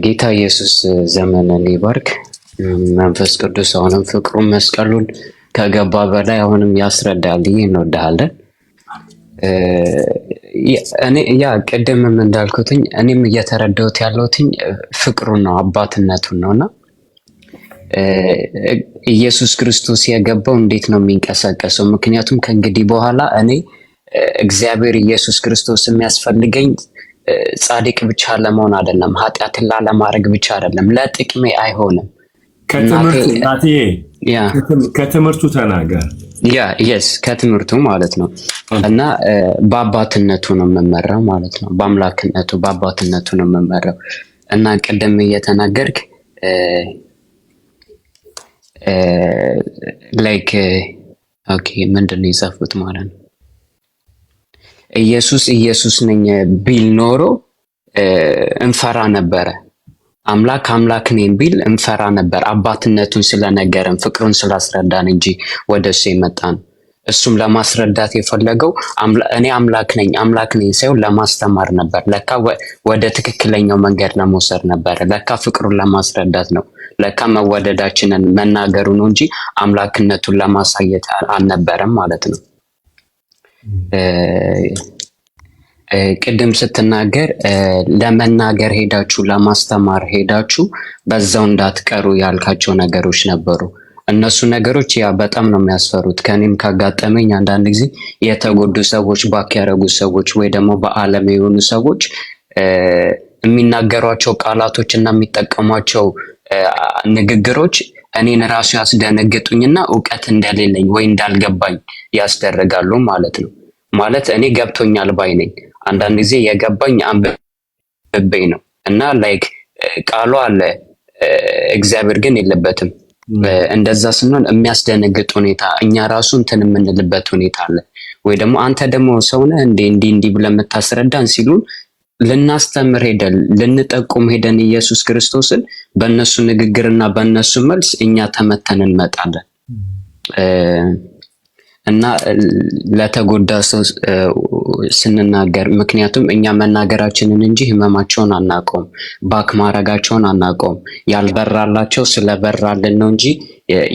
ጌታ ኢየሱስ ዘመንን ይባርክ። መንፈስ ቅዱስ አሁንም ፍቅሩን መስቀሉን ከገባ በላይ አሁንም ያስረዳል። እንወድሃለን። እኔ ቅድምም እንዳልኩትኝ እኔም እየተረዳሁት ያለሁትኝ ፍቅሩን ነው፣ አባትነቱን ነውና ኢየሱስ ክርስቶስ የገባው እንዴት ነው የሚንቀሳቀሰው? ምክንያቱም ከእንግዲህ በኋላ እኔ እግዚአብሔር ኢየሱስ ክርስቶስ የሚያስፈልገኝ ጻድቅ ብቻ ለመሆን አይደለም፣ ኃጢአትን ላለማድረግ ብቻ አይደለም፣ ለጥቅሜ አይሆንም። ከትምህርቱ ተናገር። ከትምህርቱ ማለት ነው። እና በአባትነቱ ነው የምመራው ማለት ነው። በአምላክነቱ በአባትነቱ ነው የምመራው። እና ቅድም እየተናገርክ ላይክ ኦኬ ምንድን ነው የጻፉት ማለት ነው። ኢየሱስ ነኝ ቢል ኖሮ እንፈራ ነበረ። አምላክ ነኝ ቢል እንፈራ ነበር። አባትነቱን ስለነገረን ፍቅሩን ስላስረዳን እንጂ ወደሱ የመጣን እሱም ለማስረዳት የፈለገው እኔ አምላክ ነኝ ሳይሆን ለማስተማር ነበር። ለካ ወደ ትክክለኛው መንገድ ለመውሰድ ነበር። ለካ ፍቅሩን ለማስረዳት ነው። ለካ መወደዳችንን መናገሩ ነው እንጂ አምላክነቱን ለማሳየት አልነበረም ማለት ነው። ቅድም ስትናገር ለመናገር ሄዳችሁ ለማስተማር ሄዳችሁ በዛው እንዳትቀሩ ያልካቸው ነገሮች ነበሩ። እነሱ ነገሮች በጣም ነው የሚያስፈሩት። ከኔም ካጋጠመኝ አንዳንድ ጊዜ የተጎዱ ሰዎች፣ ባክ ያረጉ ሰዎች ወይ ደግሞ በዓለም የሆኑ ሰዎች የሚናገሯቸው ቃላቶች እና የሚጠቀሟቸው ንግግሮች እኔን ራሱ ያስደነግጡኝና እውቀት እንደሌለኝ ወይ እንዳልገባኝ ያስደርጋሉ ማለት ነው። ማለት እኔ ገብቶኛል ባይ ነኝ። አንዳንድ ጊዜ የገባኝ አንብቤ ነው እና ላይክ ቃሉ አለ እግዚአብሔር ግን የለበትም። እንደዛ ስንሆን የሚያስደነግጥ ሁኔታ እኛ ራሱ እንትን የምንልበት ሁኔታ አለ። ወይ ደግሞ አንተ ደግሞ ሰውነህ እንዲህ ብለህ የምታስረዳን ሲሉን ልናስተምር ሄደን ልንጠቁም ሄደን ኢየሱስ ክርስቶስን በእነሱ ንግግርና በእነሱ መልስ እኛ ተመተን እንመጣለን። እና ለተጎዳ ሰው ስንናገር ምክንያቱም እኛ መናገራችንን እንጂ ህመማቸውን አናውቀውም፣ ባክ ማረጋቸውን አናውቀውም። ያልበራላቸው ስለበራልን ነው እንጂ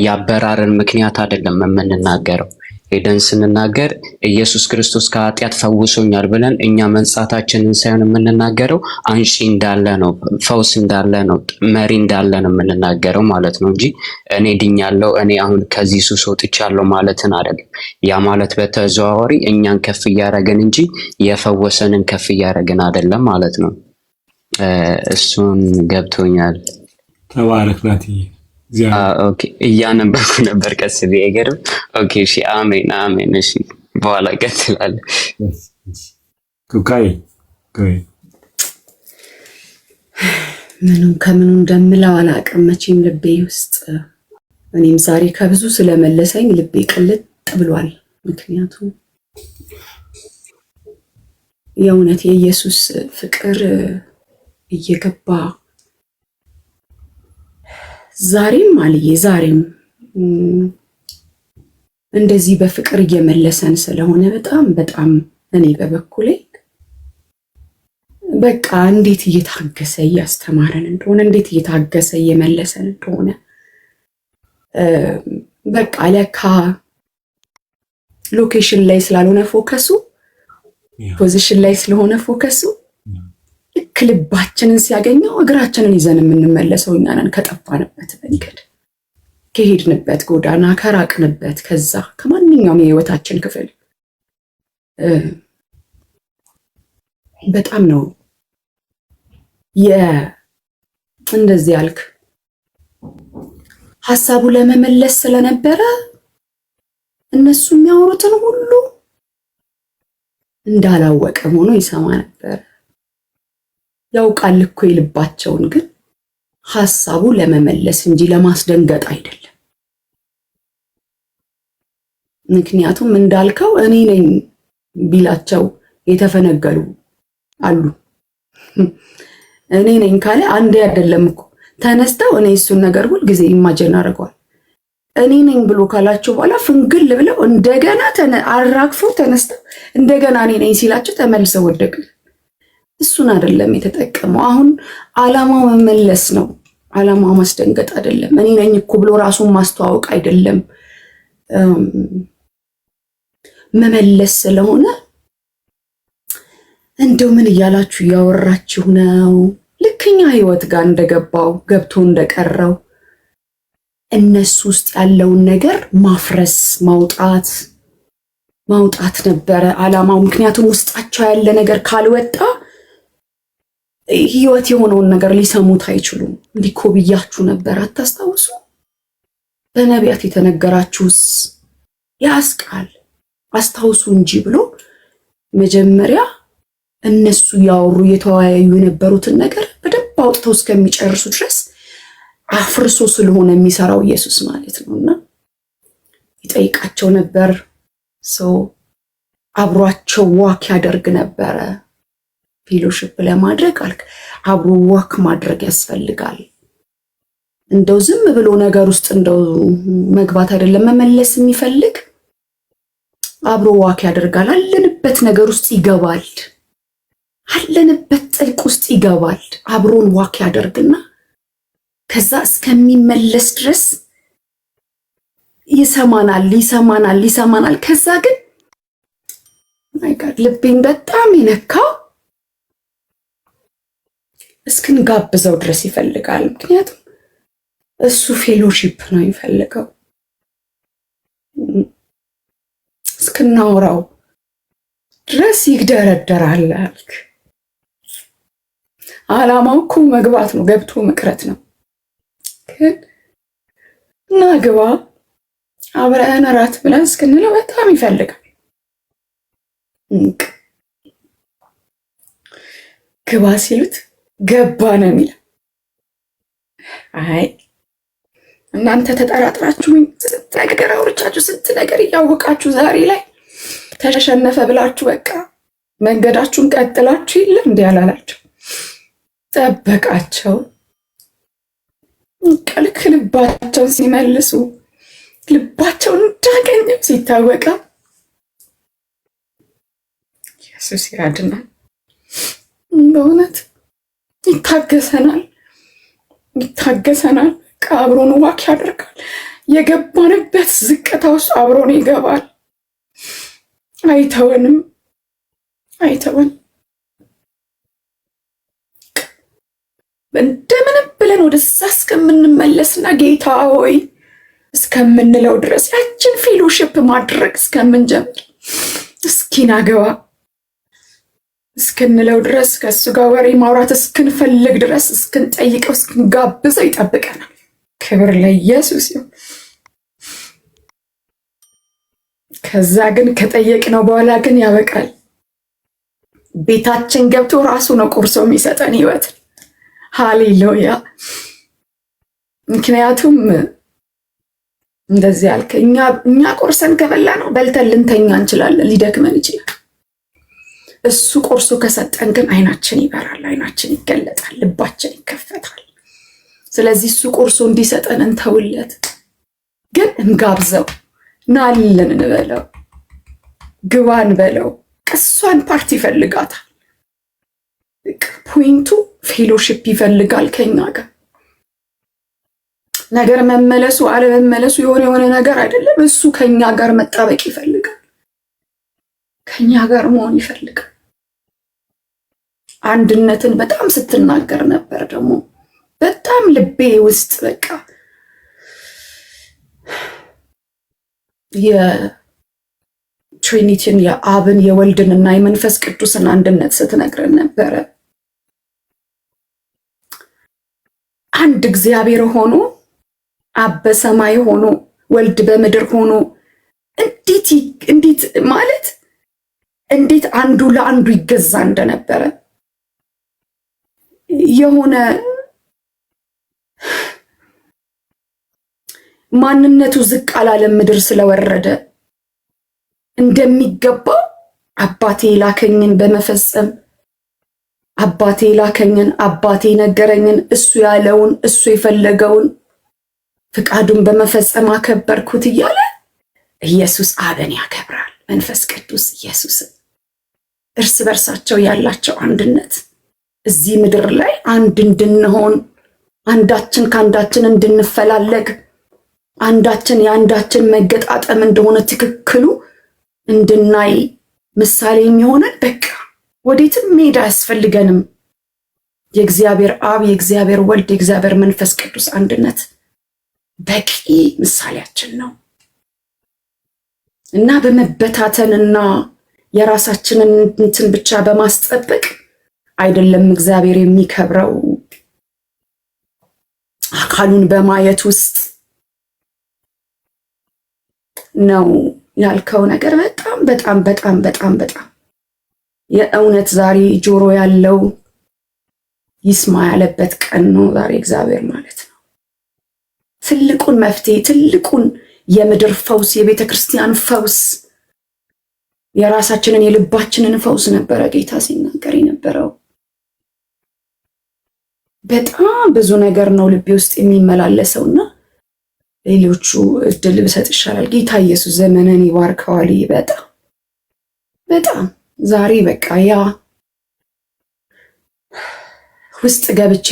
ያበራርን ምክንያት አይደለም የምንናገረው። ሄደን ስንናገር ኢየሱስ ክርስቶስ ከኃጢአት ፈውሶኛል ብለን እኛ መንጻታችንን ሳይሆን የምንናገረው አንሺ እንዳለ ነው፣ ፈውስ እንዳለ ነው፣ መሪ እንዳለ ነው የምንናገረው ማለት ነው እንጂ እኔ ድኛለሁ፣ እኔ አሁን ከዚህ ሱስ ወጥቻለሁ ማለትን አይደለም። ያ ማለት በተዘዋዋሪ እኛን ከፍ እያደረግን እንጂ የፈወሰንን ከፍ እያደረግን አይደለም ማለት ነው። እሱን ገብቶኛል። ተባረክ ናቲ። ኦኬ እያነበብኩ ነበር ቀስ ብዬ አይገርም። ኦኬ እሺ፣ አሜን። እሺ በኋላ እቀጥላለሁ። ከምኑ እንደምለው አላውቅም። መቼም ልቤ ውስጥ እኔም ዛሬ ከብዙ ስለመለሰኝ ልቤ ቅልጥ ብሏል። ምክንያቱም የእውነት የኢየሱስ ፍቅር እየገባ ዛሬም እንደዚህ በፍቅር እየመለሰን ስለሆነ በጣም እኔ በበኩሌ በቃ እንዴት እየታገሰ እያስተማረን እንደሆነ፣ እንዴት እየታገሰ እየመለሰን እንደሆነ በቃ ለካ ሎኬሽን ላይ ስላልሆነ ፎከሱ፣ ፖዚሽን ላይ ስለሆነ ፎከሱ ልክ ልባችንን ሲያገኘው እግራችንን ይዘን የምንመለሰው እኛ ነን። ከጠፋንበት መንገድ፣ ከሄድንበት ጎዳና፣ ከራቅንበት ከዛ ከማንኛውም የህይወታችን ክፍል በጣም ነው እንደዚህ ያልክ ሀሳቡ ለመመለስ ስለነበረ እነሱ የሚያወሩትን ሁሉ እንዳላወቀ ሆኖ ይሰማ ነበር። ያውቃል እኮ የልባቸውን፣ ግን ሀሳቡ ለመመለስ እንጂ ለማስደንገጥ አይደለም። ምክንያቱም እንዳልከው እኔ ነኝ ቢላቸው የተፈነገሉ አሉ። እኔ ነኝ ካለ አንዴ አይደለም እኮ ተነስተው እኔ እሱን ነገር ሁል ጊዜ ኢማጂን አደርገዋል። እኔ ነኝ ብሎ ካላቸው በኋላ ፍንግል ብለው እንደገና አራግፈው ተነስተው እንደገና እኔ ነኝ ሲላቸው ተመልሰው ወደቁ። እሱን አይደለም የተጠቀመው። አሁን ዓላማው መመለስ ነው። ዓላማው ማስደንገጥ አይደለም። እኔ ነኝ እኮ ብሎ ራሱን ማስተዋወቅ አይደለም፣ መመለስ ስለሆነ እንደው ምን እያላችሁ እያወራችሁ ነው? ልክኛ ህይወት ጋር እንደገባው ገብቶ እንደቀረው እነሱ ውስጥ ያለውን ነገር ማፍረስ ማውጣት ነበረ ዓላማው። ምክንያቱም ውስጣቸው ያለ ነገር ካልወጣ ህይወት የሆነውን ነገር ሊሰሙት አይችሉም። እንዲኮ ብያችሁ ነበር፣ አታስታውሱ? በነቢያት የተነገራችሁስ ያስቃል አስታውሱ እንጂ ብሎ መጀመሪያ እነሱ ያወሩ የተወያዩ የነበሩትን ነገር በደንብ አውጥተው እስከሚጨርሱ ድረስ አፍርሶ ስለሆነ የሚሰራው ኢየሱስ ማለት ነውና ይጠይቃቸው ነበር። ሰው አብሯቸው ዋክ ያደርግ ነበረ። ፌሎሺፕ ለማድረግ አልክ አብሮ ዋክ ማድረግ ያስፈልጋል። እንደው ዝም ብሎ ነገር ውስጥ እንደው መግባት አይደለም መመለስ የሚፈልግ አብሮ ዋክ ያደርጋል። አለንበት ነገር ውስጥ ይገባል። አለንበት ጥልቅ ውስጥ ይገባል። አብሮን ዋክ ያደርግና ከዛ እስከሚመለስ ድረስ ይሰማናል። ከዛ ግን ማይ ጋድ ልቤን በጣም ይነካው እስክንጋብዘው ድረስ ይፈልጋል። ምክንያቱም እሱ ፌሎሺፕ ነው የሚፈልገው። እስክናወራው ድረስ ይግደረደራል አልክ። ዓላማው እኮ መግባት ነው፣ ገብቶ መቅረት ነው። ግን እና ግባ አብረን እራት ብለን እስክንለው በጣም ይፈልጋል። ግባ ሲሉት ገባ ነው የሚለው። አይ እናንተ ተጠራጥራችሁኝ ስንት ነገር አውርቻችሁ ስንት ነገር እያወቃችሁ ዛሬ ላይ ተሸነፈ ብላችሁ በቃ መንገዳችሁን ቀጥላችሁ የለ እንዲ ያላላቸው ጠበቃቸው። ልክ ልባቸውን ሲመልሱ ልባቸውን እንዳገኘው ሲታወቃ ኢየሱስ ያድናል። በእውነት ይታገሰናል። አብሮን ዋክ ያደርጋል። የገባንበት ዝቅታ ውስጥ አብሮን ይገባል። አይተወን እንደምንም ብለን ወደዛ እስከምንመለስና ጌታ ሆይ እስከምንለው ድረስ ያችን ፌሎሺፕ ማድረግ እስከምንጀምር እስኪናገባ እስክንለው ድረስ ከእሱ ጋር ወሬ ማውራት እስክንፈልግ ድረስ እስክንጠይቀው እስክንጋብዘው ይጠብቀናል። ክብር ለኢየሱስ ይሁን። ከዛ ግን ከጠየቅነው በኋላ ግን ያበቃል። ቤታችን ገብቶ ራሱ ነው ቆርሶ የሚሰጠን ህይወት። ሃሌሉያ። ምክንያቱም እንደዚህ ያልከ እኛ ቆርሰን ከበላ ነው በልተን ልንተኛ እንችላለን፣ ሊደክመን ይችላል። እሱ ቆርሶ ከሰጠን ግን አይናችን ይበራል፣ አይናችን ይገለጣል፣ ልባችን ይከፈታል። ስለዚህ እሱ ቆርሶ እንዲሰጠን እንተውለት፣ ግን እንጋብዘው፣ ናልን እንበለው፣ ግባ እንበለው። እሷን ፓርቲ ይፈልጋታል። ፖይንቱ ፌሎሺፕ ይፈልጋል ከኛ ጋር። ነገር መመለሱ አለመመለሱ የሆነ ነገር አይደለም። እሱ ከኛ ጋር መጣበቅ ይፈልጋል፣ ከኛ ጋር መሆን ይፈልጋል። አንድነትን በጣም ስትናገር ነበር። ደግሞ በጣም ልቤ ውስጥ በቃ የትሪኒቲን የአብን የወልድንና የመንፈስ ቅዱስን አንድነት ስትነግረን ነበረ። አንድ እግዚአብሔር ሆኖ አብ በሰማይ ሆኖ ወልድ በምድር ሆኖ እንዴት ማለት እንዴት አንዱ ለአንዱ ይገዛ እንደነበረ የሆነ ማንነቱ ዝቅ አላለም። ምድር ስለወረደ እንደሚገባው አባቴ ላከኝን በመፈጸም አባቴ ላከኝን አባቴ ነገረኝን እሱ ያለውን እሱ የፈለገውን ፍቃዱን በመፈጸም አከበርኩት እያለ ኢየሱስ አብን ያከብራል። መንፈስ ቅዱስ ኢየሱስን እርስ በርሳቸው ያላቸው አንድነት እዚህ ምድር ላይ አንድ እንድንሆን አንዳችን ከአንዳችን እንድንፈላለግ አንዳችን የአንዳችን መገጣጠም እንደሆነ ትክክሉ እንድናይ ምሳሌ የሚሆነን በቃ ወዴትም መሄድ አያስፈልገንም። የእግዚአብሔር አብ፣ የእግዚአብሔር ወልድ፣ የእግዚአብሔር መንፈስ ቅዱስ አንድነት በቂ ምሳሌያችን ነው እና በመበታተንና የራሳችንን እንትን ብቻ በማስጠበቅ አይደለም እግዚአብሔር የሚከብረው። አካሉን በማየት ውስጥ ነው ያልከው ነገር በጣም በጣም በጣም በጣም በጣም የእውነት ዛሬ ጆሮ ያለው ይስማ ያለበት ቀን ነው ዛሬ እግዚአብሔር ማለት ነው። ትልቁን መፍትሄ ትልቁን የምድር ፈውስ የቤተ ክርስቲያን ፈውስ የራሳችንን የልባችንን ፈውስ ነበረ ጌታ ሲናገር የነበረው። በጣም ብዙ ነገር ነው ልቤ ውስጥ የሚመላለሰውና ሌሎቹ እድል ብሰጥ ይሻላል። ጌታ ኢየሱስ ዘመነን ይባርከዋል። በጣም በጣም ዛሬ በቃ ያ ውስጥ ገብቼ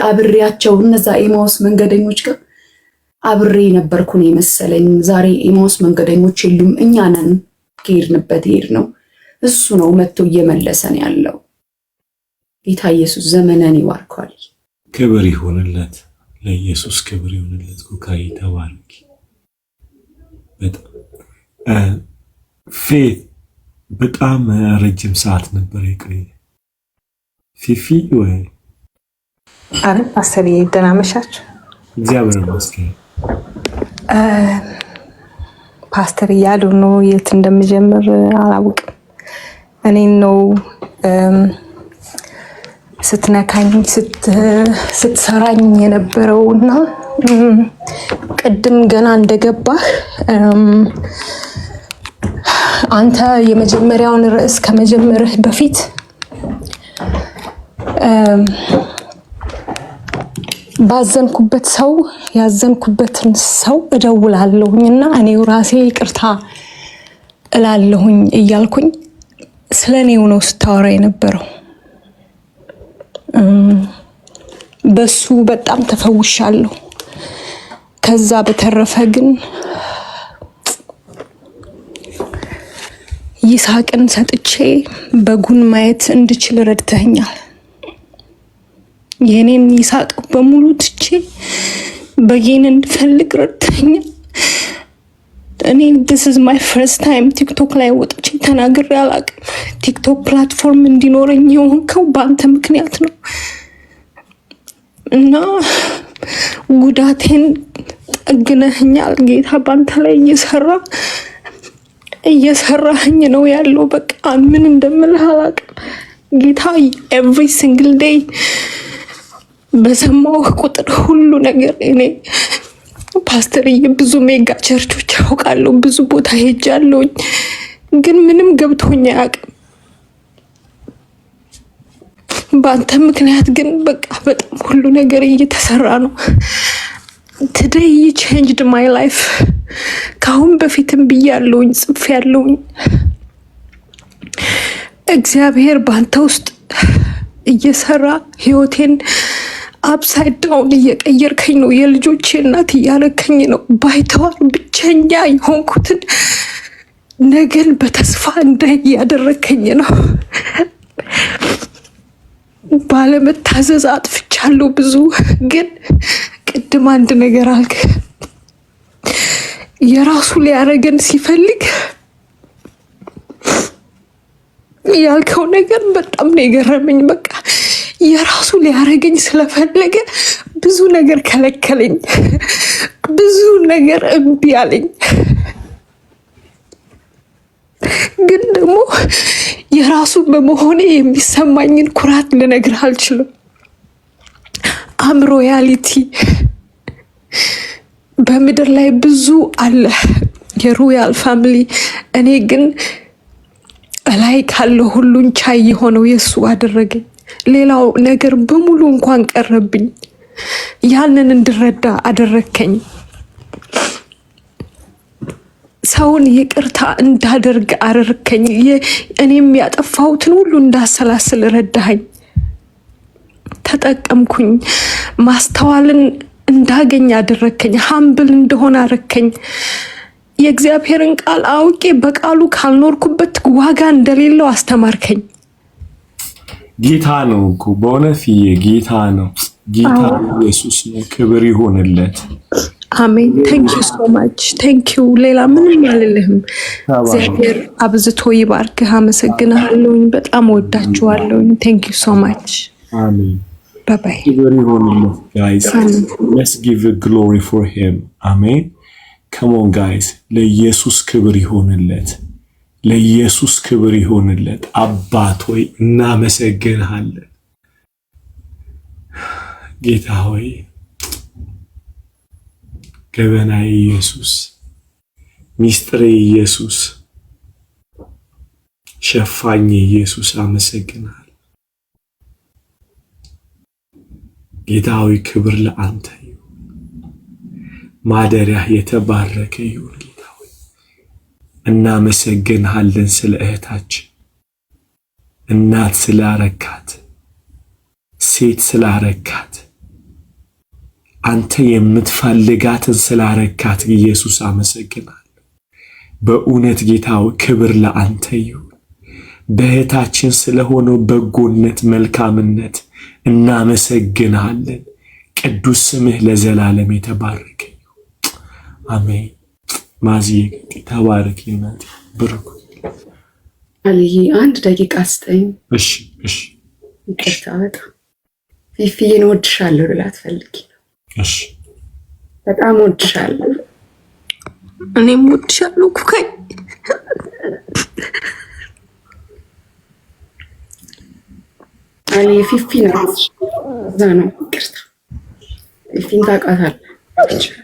አብሬያቸው እነዛ ኤማውስ መንገደኞች ጋር አብሬ ነበርኩኝ መሰለኝ። ዛሬ ኤማውስ መንገደኞች የሉም፣ እኛ ነን ከሄድንበት ሄድ ነው። እሱ ነው መጥቶ እየመለሰን ያለው። ጌታ ኢየሱስ ዘመነን ይባርካል። ክብር ይሁንለት፣ ለኢየሱስ ክብር ይሁንለት። ኩካይ ተባረክ። በጣም ፌት በጣም ረጅም ሰዓት ነበር የቆየ። ፊፊ ወይ አረ ፓስተር ደህና መሻችሁ? እግዚአብሔር ይመስገን። ፓስተር እያሉ ነው የት እንደምጀምር አላውቅም። እኔን ነው ስትነካኝ ስትሰራኝ የነበረውና ቅድም ገና እንደገባህ አንተ የመጀመሪያውን ርዕስ ከመጀመርህ በፊት ባዘንኩበት ሰው ያዘንኩበትን ሰው እደውላለሁኝና እኔው ራሴ ይቅርታ እላለሁኝ እያልኩኝ ስለኔው ነው ስታወራ የነበረው። በሱ በጣም ተፈውሻለሁ። ከዛ በተረፈ ግን ይስሐቅን ሰጥቼ በጉን ማየት እንድችል ረድተኛል። የኔን ይስሐቅ በሙሉ ትቼ በጌን እንድፈልግ ረድተኛል። እኔ this is my first time ቲክቶክ ላይ ወጥቼ ተናግሬ አላውቅም። ቲክቶክ ፕላትፎርም እንዲኖረኝ የሆንከው በአንተ ምክንያት ነው እና ጉዳቴን ጠግነህኛል። ጌታ በአንተ ላይ እየሰራህኝ ነው ያለው። በቃ ምን እንደምልህ አላውቅም ጌታ። every single day በሰማው ቁጥር ሁሉ ነገር እኔ ፓስተርዬ ብዙ ሜጋ ቸርቾች አውቃለሁ፣ ብዙ ቦታ ሄጃለሁ፣ ግን ምንም ገብቶኝ አያውቅም። በአንተ ምክንያት ግን በቃ በጣም ሁሉ ነገር እየተሰራ ነው። today you changed my life። ካሁን በፊትም ብያለሁኝ፣ ጽፌያለሁኝ። እግዚአብሔር በአንተ ውስጥ እየሰራ ህይወቴን አፕሳይድ ዳውን እየቀየርከኝ ነው። የልጆቼ እናት እያረከኝ ነው። ባይተዋር ብቸኛ የሆንኩትን ነገን በተስፋ እንዳይ እያደረከኝ ነው። ባለመታዘዝ አጥፍቻለሁ ብዙ። ግን ቅድም አንድ ነገር አልክ። የራሱ ሊያረገን ሲፈልግ ያልከው ነገር በጣም ነው የገረመኝ። በቃ የራሱ ሊያረገኝ ስለፈለገ ብዙ ነገር ከለከለኝ፣ ብዙ ነገር እምቢ አለኝ። ግን ደግሞ የራሱ በመሆኔ የሚሰማኝን ኩራት ልነግርህ አልችልም። አም ሮያሊቲ በምድር ላይ ብዙ አለ የሮያል ፋሚሊ። እኔ ግን ላይ ካለው ሁሉን ቻይ የሆነው የሱ አደረገኝ። ሌላው ነገር በሙሉ እንኳን ቀረብኝ። ያንን እንድረዳ አደረከኝ። ሰውን ይቅርታ እንዳደርግ አረርከኝ። እኔም ያጠፋሁትን ሁሉ እንዳሰላስል ረዳኸኝ። ተጠቀምኩኝ። ማስተዋልን እንዳገኝ አደረከኝ። ሀምብል እንደሆነ አረከኝ። የእግዚአብሔርን ቃል አውቄ በቃሉ ካልኖርኩበት ዋጋ እንደሌለው አስተማርከኝ። ጌታ ነው እኮ በእውነት ጌታ ነው። ጌታ ኢየሱስ ነው። ክብር ይሆንለት። አሜን። ቴንክ ዩ ሶ ማች ቴንክ ዩ። ሌላ ምንም አልልህም። እግዚአብሔር አብዝቶ ይባርክህ። አመሰግናለሁኝ። በጣም ወዳችኋለሁ። ቴንክ ዩ ሶ ማች። አሜን። ባይ ባይ። ክብር ይሆንለት ጋይስ። let's give a glory for him. አሜን። come on guys። ለኢየሱስ ክብር ይሆንለት። ለኢየሱስ ክብር ይሆንለት። አባት ሆይ እናመሰግንሃለን። ጌታ ሆይ ገበናዬ ኢየሱስ፣ ሚስጥሬ ኢየሱስ፣ ሸፋኝ ኢየሱስ አመሰግናለሁ። ጌታ ሆይ ክብር ለአንተ ይሁን። ማደሪያህ የተባረከ ይሁን። ጌታ ሆይ እናመሰግንሃለን ስለ እህታችን፣ እናት ስላረካት፣ ሴት ስላረካት፣ አንተ የምትፈልጋትን ስላረካት ኢየሱስ አመሰግናለሁ። በእውነት ጌታ ሆይ ክብር ለአንተ ይሁን። በእህታችን ስለሆነው በጎነት፣ መልካምነት እናመሰግናለን። ቅዱስ ስምህ ለዘላለም የተባረከ ይሁን። አሜን። ማዚዬ ተባረክ እናቴ። ብሩክ አልዬ 1 ደቂቃ ስጠኝ። እሺ እሺ። ይቅርታ በጣም ፊፊዬን ወድሻለሁ ልላት ፈልጌ ነው። እሺ በጣም ወድሻለሁ። እኔም ወድሻለሁ ኩካይ። አልዬ ፊፊ ነው እዛ ነው። ይቅርታ ፊፊን ታውቃታለህ።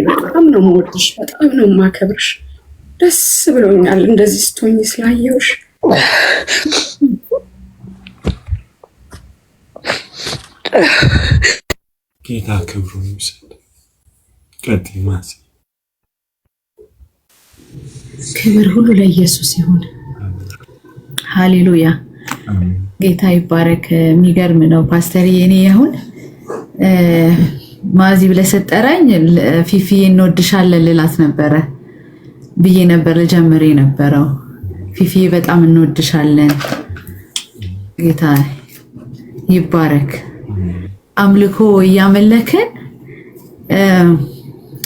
በጣም ነው የምወድሽ፣ በጣም ነው የማከብርሽ። ደስ ብሎኛል እንደዚህ ስትሆኝ ስላየሁሽ። ጌታ ክብሩን ይውሰድ። ቀጥይ ማዚ። ክብር ሁሉ ለኢየሱስ ይሁን። ሃሌሉያ። ጌታ ይባረክ። የሚገርም ነው ፓስተር። የኔ አሁን ማዚ ብለህ ሰጠራኝ ፊፊ እንወድሻለን ልላት ነበረ ብዬ ነበር ልጀምር የነበረው። ፊፊ በጣም እንወድሻለን። ጌታ ይባረክ። አምልኮ እያመለክን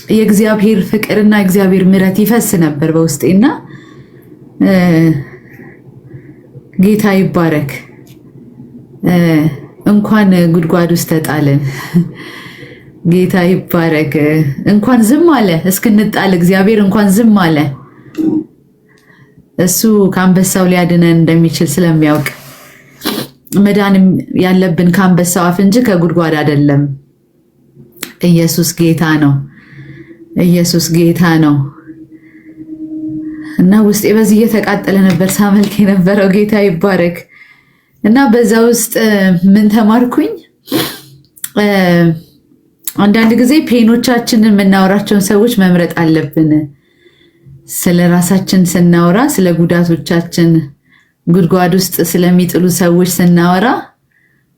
የእግዚአብሔር ፍቅርና እግዚአብሔር ምሕረት ይፈስ ነበር በውስጤና ጌታ ይባረክ። እንኳን ጉድጓድ ውስጥ ተጣልን። ጌታ ይባረክ። እንኳን ዝም አለ እስክንጣል እግዚአብሔር እንኳን ዝም አለ። እሱ ከአንበሳው ሊያድነን እንደሚችል ስለሚያውቅ መዳንም ያለብን ከአንበሳው አፍ እንጂ ከጉድጓድ አይደለም። ኢየሱስ ጌታ ነው። ኢየሱስ ጌታ ነው። እና ውስጤ በዚህ እየተቃጠለ ነበር ሳመልክ የነበረው። ጌታ ይባረክ። እና በዛ ውስጥ ምን ተማርኩኝ? አንዳንድ ጊዜ ፔኖቻችንን የምናወራቸውን ሰዎች መምረጥ አለብን። ስለ ራሳችን ስናወራ፣ ስለ ጉዳቶቻችን ጉድጓድ ውስጥ ስለሚጥሉ ሰዎች ስናወራ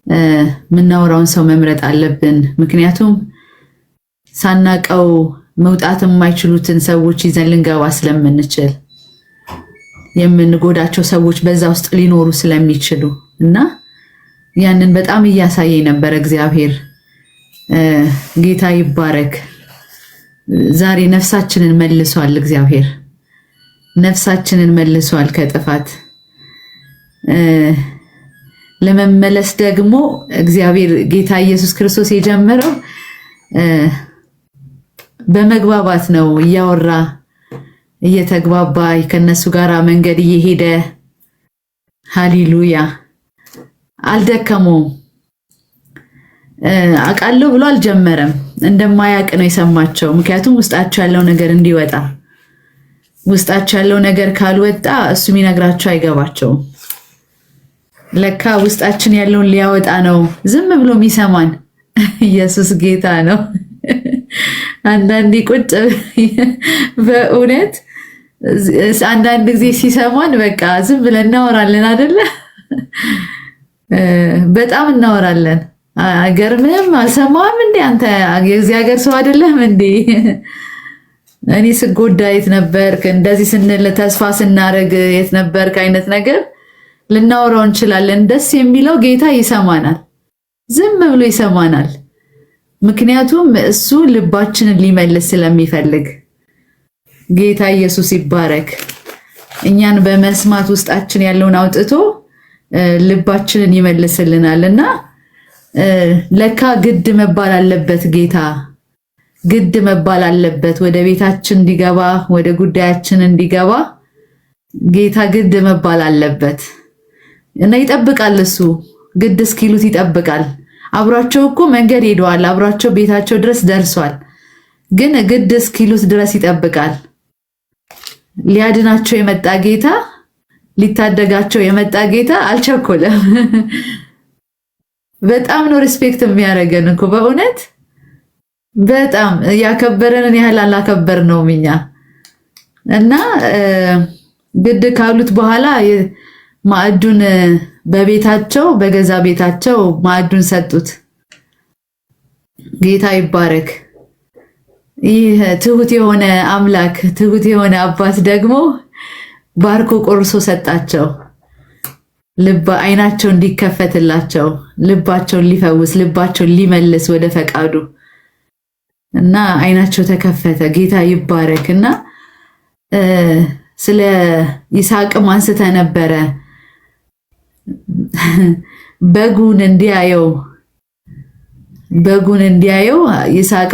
የምናወራውን ሰው መምረጥ አለብን። ምክንያቱም ሳናቀው መውጣት የማይችሉትን ሰዎች ይዘን ልንገባ ስለምንችል የምንጎዳቸው ሰዎች በዛ ውስጥ ሊኖሩ ስለሚችሉ እና ያንን በጣም እያሳየኝ ነበር እግዚአብሔር። ጌታ ይባረክ። ዛሬ ነፍሳችንን መልሷል እግዚአብሔር። ነፍሳችንን መልሷል ከጥፋት ለመመለስ ደግሞ እግዚአብሔር ጌታ ኢየሱስ ክርስቶስ የጀመረው በመግባባት ነው እያወራ እየተግባባ ከነሱ ጋራ መንገድ እየሄደ ሃሌሉያ አልደከመውም። አቃለው ብሎ አልጀመረም። እንደማያቅ ነው የሰማቸው። ምክንያቱም ውስጣቸው ያለው ነገር እንዲወጣ ውስጣቸው ያለው ነገር ካልወጣ እሱ የሚነግራቸው አይገባቸውም። ለካ ውስጣችን ያለውን ሊያወጣ ነው ዝም ብሎ የሚሰማን። ኢየሱስ ጌታ ነው። አንዳንዴ ቁጭ በእውነት አንዳንድ ጊዜ ሲሰማን በቃ ዝም ብለን እናወራለን አይደለ? በጣም እናወራለን። አገርምም አልሰማም እንዴ አንተ የዚህ ሀገር ሰው አይደለም እንዴ? እኔ ስጎዳ የት ነበርክ? እንደዚህ ስንል ተስፋ ስናረግ የት ነበርክ? አይነት ነገር ልናወራው እንችላለን። ደስ የሚለው ጌታ ይሰማናል፣ ዝም ብሎ ይሰማናል። ምክንያቱም እሱ ልባችንን ሊመልስ ስለሚፈልግ። ጌታ ኢየሱስ ይባረክ። እኛን በመስማት ውስጣችን ያለውን አውጥቶ ልባችንን ይመልስልናልና ለካ ግድ መባል አለበት። ጌታ ግድ መባል አለበት ወደ ቤታችን እንዲገባ፣ ወደ ጉዳያችን እንዲገባ ጌታ ግድ መባል አለበት እና ይጠብቃል። እሱ ግድ እስኪሉት ይጠብቃል። አብሯቸው እኮ መንገድ ሄደዋል፣ አብሯቸው ቤታቸው ድረስ ደርሷል። ግን ግድ እስኪሉት ድረስ ይጠብቃል። ሊያድናቸው የመጣ ጌታ፣ ሊታደጋቸው የመጣ ጌታ አልቸኮለም። በጣም ነው ሪስፔክት የሚያደርገን እኮ በእውነት በጣም ያከበረንን ያህል አላከበርነውም እኛ። እና ግድ ካሉት በኋላ ማዕዱን በቤታቸው በገዛ ቤታቸው ማዕዱን ሰጡት። ጌታ ይባረክ። ይህ ትሁት የሆነ አምላክ ትሁት የሆነ አባት ደግሞ ባርኮ ቆርሶ ሰጣቸው። አይናቸው እንዲከፈትላቸው፣ ልባቸውን ሊፈውስ፣ ልባቸውን ሊመልስ ወደ ፈቃዱ እና አይናቸው ተከፈተ። ጌታ ይባረክ። እና ስለ ይስሐቅም አንስተ ነበረ። በጉን እንዲያየው ይስሐቅ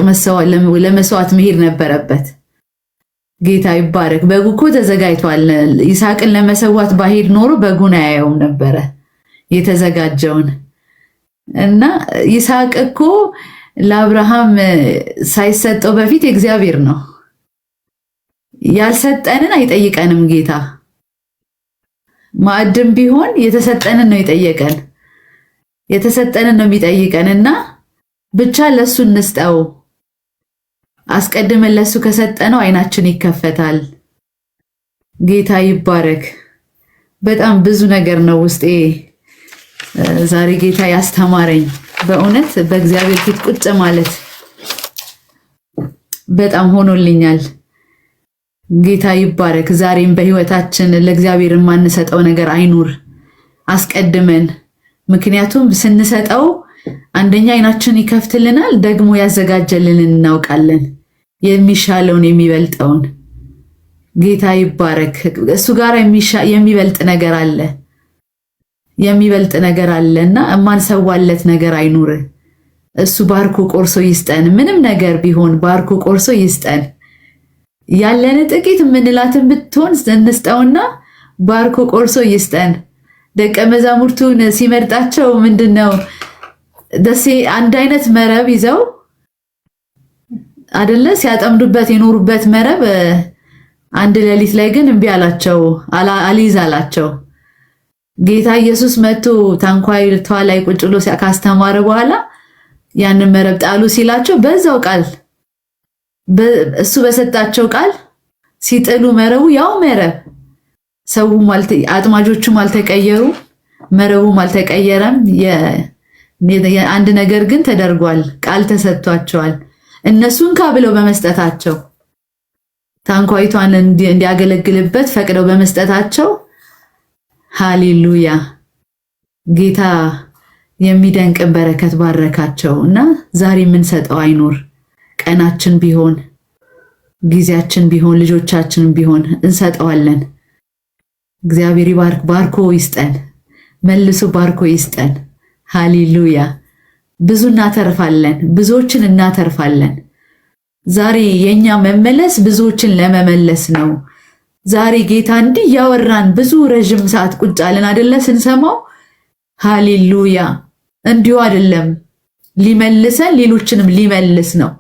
ለመስዋዕት መሄድ ነበረበት። ጌታ ይባረክ። በጉ እኮ ተዘጋጅቷል። ይስሐቅን ለመሰዋት ባሄድ ኖሮ በጉን አያየውም ነበረ የተዘጋጀውን። እና ይስሐቅ እኮ ለአብርሃም ሳይሰጠው በፊት እግዚአብሔር ነው። ያልሰጠንን አይጠይቀንም ጌታ። ማዕድም ቢሆን የተሰጠንን ነው የጠየቀን፣ የተሰጠንን ነው የሚጠይቀን። እና ብቻ ለሱ እንስጠው። አስቀድመን ለሱ ከሰጠነው አይናችን ይከፈታል። ጌታ ይባረክ። በጣም ብዙ ነገር ነው ውስጤ ዛሬ ጌታ ያስተማረኝ። በእውነት በእግዚአብሔር ፊት ቁጭ ማለት በጣም ሆኖልኛል። ጌታ ይባረክ። ዛሬም በህይወታችን ለእግዚአብሔር የማንሰጠው ነገር አይኑር አስቀድመን። ምክንያቱም ስንሰጠው አንደኛ አይናችን ይከፍትልናል፣ ደግሞ ያዘጋጀልንን እናውቃለን፣ የሚሻለውን የሚበልጠውን። ጌታ ይባረክ። እሱ ጋር የሚበልጥ ነገር አለ፣ የሚበልጥ ነገር አለና የማንሰዋለት ነገር አይኑር። እሱ ባርኮ ቆርሶ ይስጠን። ምንም ነገር ቢሆን ባርኮ ቆርሶ ይስጠን። ያለን ጥቂት የምንላትን ብትሆን እንስጠውና ባርኮ ቆርሶ ይስጠን። ደቀ መዛሙርቱን ሲመርጣቸው ምንድነው ደሴ አንድ አይነት መረብ ይዘው አይደለ ሲያጠምዱበት የኖሩበት መረብ አንድ ሌሊት ላይ ግን እምቢ አላቸው፣ አልይዝ አላቸው። ጌታ ኢየሱስ መጥቶ ታንኳይቷ ላይ ቁጭ ብሎ ካስተማረ በኋላ ያንን መረብ ጣሉ ሲላቸው በዛው ቃል እሱ በሰጣቸው ቃል ሲጥሉ መረቡ ያው መረብ፣ ሰውም አጥማጆቹም አልተቀየሩ፣ መረቡም አልተቀየረም። አንድ ነገር ግን ተደርጓል፣ ቃል ተሰጥቷቸዋል። እነሱን ካብለው በመስጠታቸው ታንኳይቷን እንዲያገለግልበት ፈቅደው በመስጠታቸው ሃሌሉያ ጌታ የሚደንቅ በረከት ባረካቸው። እና ዛሬ የምንሰጠው አይኑር። ቀናችን ቢሆን ጊዜያችን ቢሆን ልጆቻችን ቢሆን እንሰጠዋለን። እግዚአብሔር ይባርክ፣ ባርኮ ይስጠን፣ መልሶ ባርኮ ይስጠን። ሃሌሉያ ብዙ እናተርፋለን፣ ብዙዎችን እናተርፋለን። ዛሬ የኛ መመለስ ብዙዎችን ለመመለስ ነው። ዛሬ ጌታ እንዲህ ያወራን ብዙ ረጅም ሰዓት ቁጭ አለን አይደለ ስንሰማው። ሃሌሉያ! እንዲሁ አይደለም ሊመልሰን ሌሎችንም ሊመልስ ነው።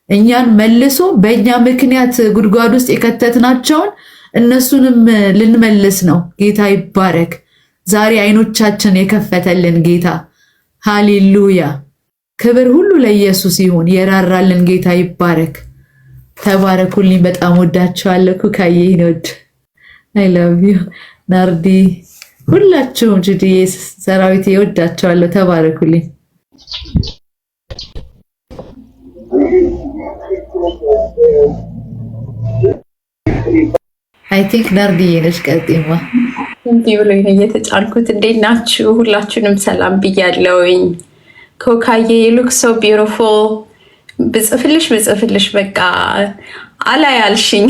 እኛን መልሶ በእኛ ምክንያት ጉድጓድ ውስጥ የከተትናቸውን እነሱንም ልንመልስ ነው። ጌታ ይባረክ። ዛሬ አይኖቻችን የከፈተልን ጌታ ሃሌሉያ! ክብር ሁሉ ለኢየሱስ ይሁን። የራራልን ጌታ ይባረክ። ተባረኩልኝ። በጣም ወዳችኋለሁ። ኩካዬ ነው። አይ ላቭ ዩ ናርዲ፣ ሁላችሁም ጁዲዬ ሰራዊት ወዳችኋለሁ። ተባረኩልኝ። አይ ቲንክ ናርዲ ነሽ ቀጥይማ። እንዲህ ብሎኝ ነው እየተጫንኩት። እንዴት ናችሁ? ሁላችሁንም ሰላም ብያለሁኝ። ኮካዬ ሉክ ሶ ቢዩቲፉል። ብጽፍልሽ በቃ አላያልሽኝ።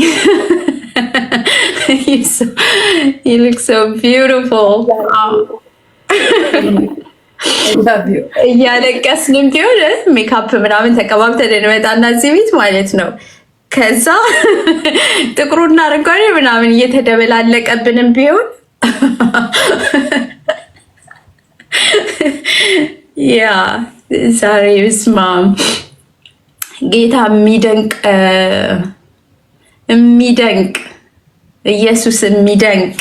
you look so beautiful። እያለቀስንም ቢሆን ሜካፕ ምናምን ተቀባብተን እንመጣና እዚህ ቤት ማለት ነው። ከዛ ጥቁሩና አረንጓዴ ምናምን እየተደበላለቀብንም ቢሆን ያ ዛሬ ስማ ጌታ የሚደንቅ ኢየሱስ የሚደንቅ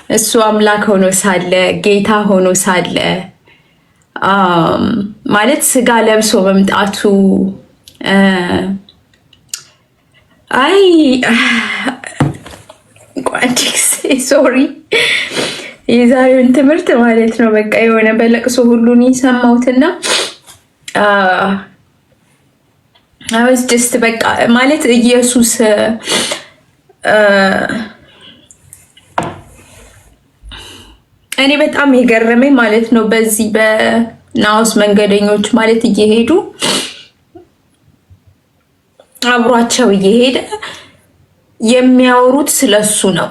እሱ አምላክ ሆኖ ሳለ ጌታ ሆኖ ሳለ ማለት ስጋ ለብሶ መምጣቱ አይ ሶሪ የዛሬውን ትምህርት ማለት ነው በቃ የሆነ በለቅሶ ሁሉን የሰማሁትና አውስ ጀስት በቃ ማለት ኢየሱስ እኔ በጣም የገረመኝ ማለት ነው በዚህ በናውስ መንገደኞች ማለት እየሄዱ አብሯቸው እየሄደ የሚያወሩት ስለሱ ነው።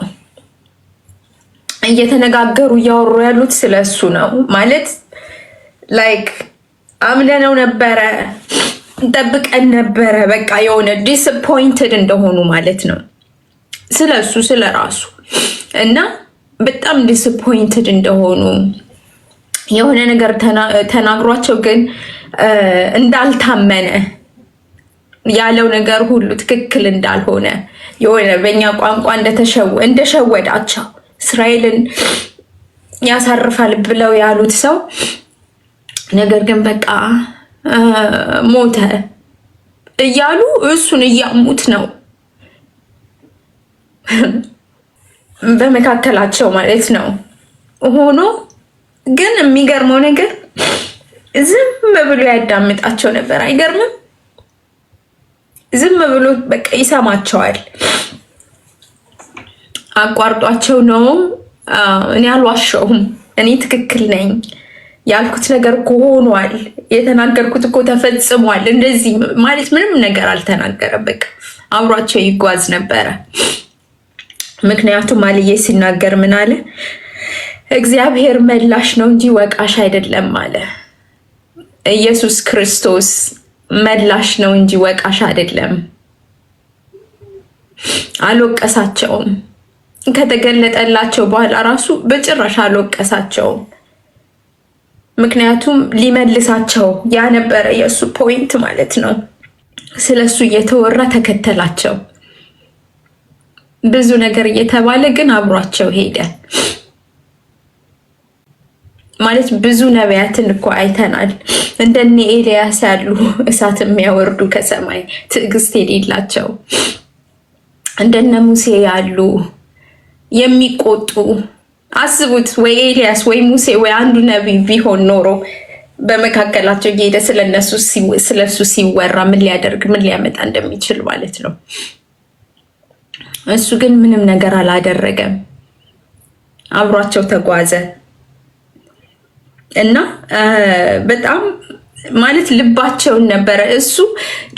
እየተነጋገሩ እያወሩ ያሉት ስለሱ ነው ማለት ላይክ አምነነው ነበረ ጠብቀን ነበረ በቃ የሆነ ዲስአፖይንትድ እንደሆኑ ማለት ነው ስለሱ ስለራሱ እና በጣም ዲስአፖይንትድ እንደሆኑ የሆነ ነገር ተናግሯቸው ግን እንዳልታመነ ያለው ነገር ሁሉ ትክክል እንዳልሆነ የሆነ በእኛ ቋንቋ እንደሸወዳቸው እስራኤልን ያሳርፋል ብለው ያሉት ሰው ነገር ግን በቃ ሞተ እያሉ እሱን እያሙት ነው በመካከላቸው ማለት ነው ሆኖ ግን የሚገርመው ነገር ዝም ብሎ ያዳምጣቸው ነበር። አይገርምም? ዝም ብሎ በቃ ይሰማቸዋል። አቋርጧቸው ነው እኔ አልዋሸሁም፣ እኔ ትክክል ነኝ፣ ያልኩት ነገር እኮ ሆኗል፣ የተናገርኩት እኮ ተፈጽሟል፣ እንደዚህ ማለት ምንም ነገር አልተናገረም። በቃ አብሯቸው ይጓዝ ነበረ። ምክንያቱም አልዬ ሲናገር ምን አለ? እግዚአብሔር መላሽ ነው እንጂ ወቃሽ አይደለም አለ። ኢየሱስ ክርስቶስ መላሽ ነው እንጂ ወቃሽ አይደለም። አልወቀሳቸውም። ከተገለጠላቸው በኋላ ራሱ በጭራሽ አልወቀሳቸውም። ምክንያቱም ሊመልሳቸው ያ ነበረ የእሱ ፖይንት ማለት ነው። ስለሱ እየተወራ ተከተላቸው። ብዙ ነገር እየተባለ ግን አብሯቸው ሄደ። ማለት ብዙ ነቢያትን እኮ አይተናል። እንደነ ኤልያስ ያሉ እሳት የሚያወርዱ ከሰማይ ትዕግስት የሌላቸው፣ እንደነ ሙሴ ያሉ የሚቆጡ። አስቡት፣ ወይ ኤልያስ ወይ ሙሴ ወይ አንዱ ነቢይ ቢሆን ኖሮ በመካከላቸው እየሄደ ስለሱ ሲወራ ምን ሊያደርግ ምን ሊያመጣ እንደሚችል ማለት ነው። እሱ ግን ምንም ነገር አላደረገም። አብሯቸው ተጓዘ እና በጣም ማለት ልባቸውን ነበረ እሱ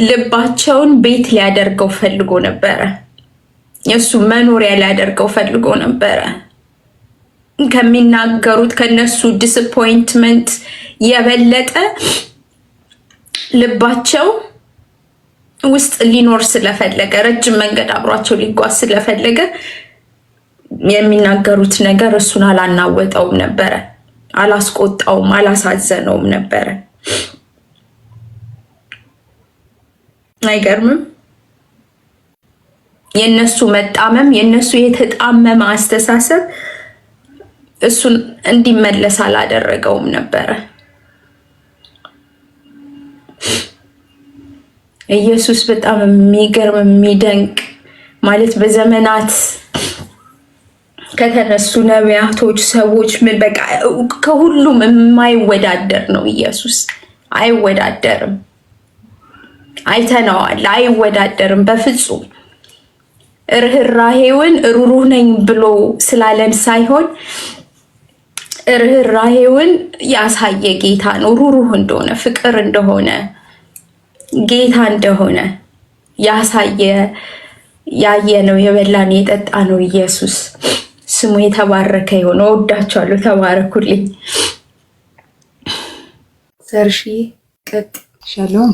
ልባቸውን ቤት ሊያደርገው ፈልጎ ነበረ። የእሱ መኖሪያ ሊያደርገው ፈልጎ ነበረ። ከሚናገሩት ከነሱ ዲስአፖይንትመንት የበለጠ ልባቸው ውስጥ ሊኖር ስለፈለገ ረጅም መንገድ አብሯቸው ሊጓዝ ስለፈለገ የሚናገሩት ነገር እሱን አላናወጠውም ነበረ፣ አላስቆጣውም፣ አላሳዘነውም ነበረ። አይገርምም? የነሱ መጣመም፣ የነሱ የተጣመመ አስተሳሰብ እሱን እንዲመለስ አላደረገውም ነበረ። ኢየሱስ በጣም የሚገርም የሚደንቅ ማለት በዘመናት ከተነሱ ነቢያቶች ሰዎች ምን በቃ ከሁሉም የማይወዳደር ነው ኢየሱስ። አይወዳደርም፣ አይተነዋል። አይወዳደርም በፍጹም። ርህራሄውን ሩሩህ ነኝ ብሎ ስላለን ሳይሆን ርህራሄውን ያሳየ ጌታ ነው። ሩሩህ እንደሆነ፣ ፍቅር እንደሆነ፣ ጌታ እንደሆነ ያሳየ ያየ ነው። የበላን የጠጣ ነው ኢየሱስ። ስሙ የተባረከ ይሁን። እወዳችኋለሁ። ተባረኩልኝ። ሰርሺ ቀጥ ሻሎም።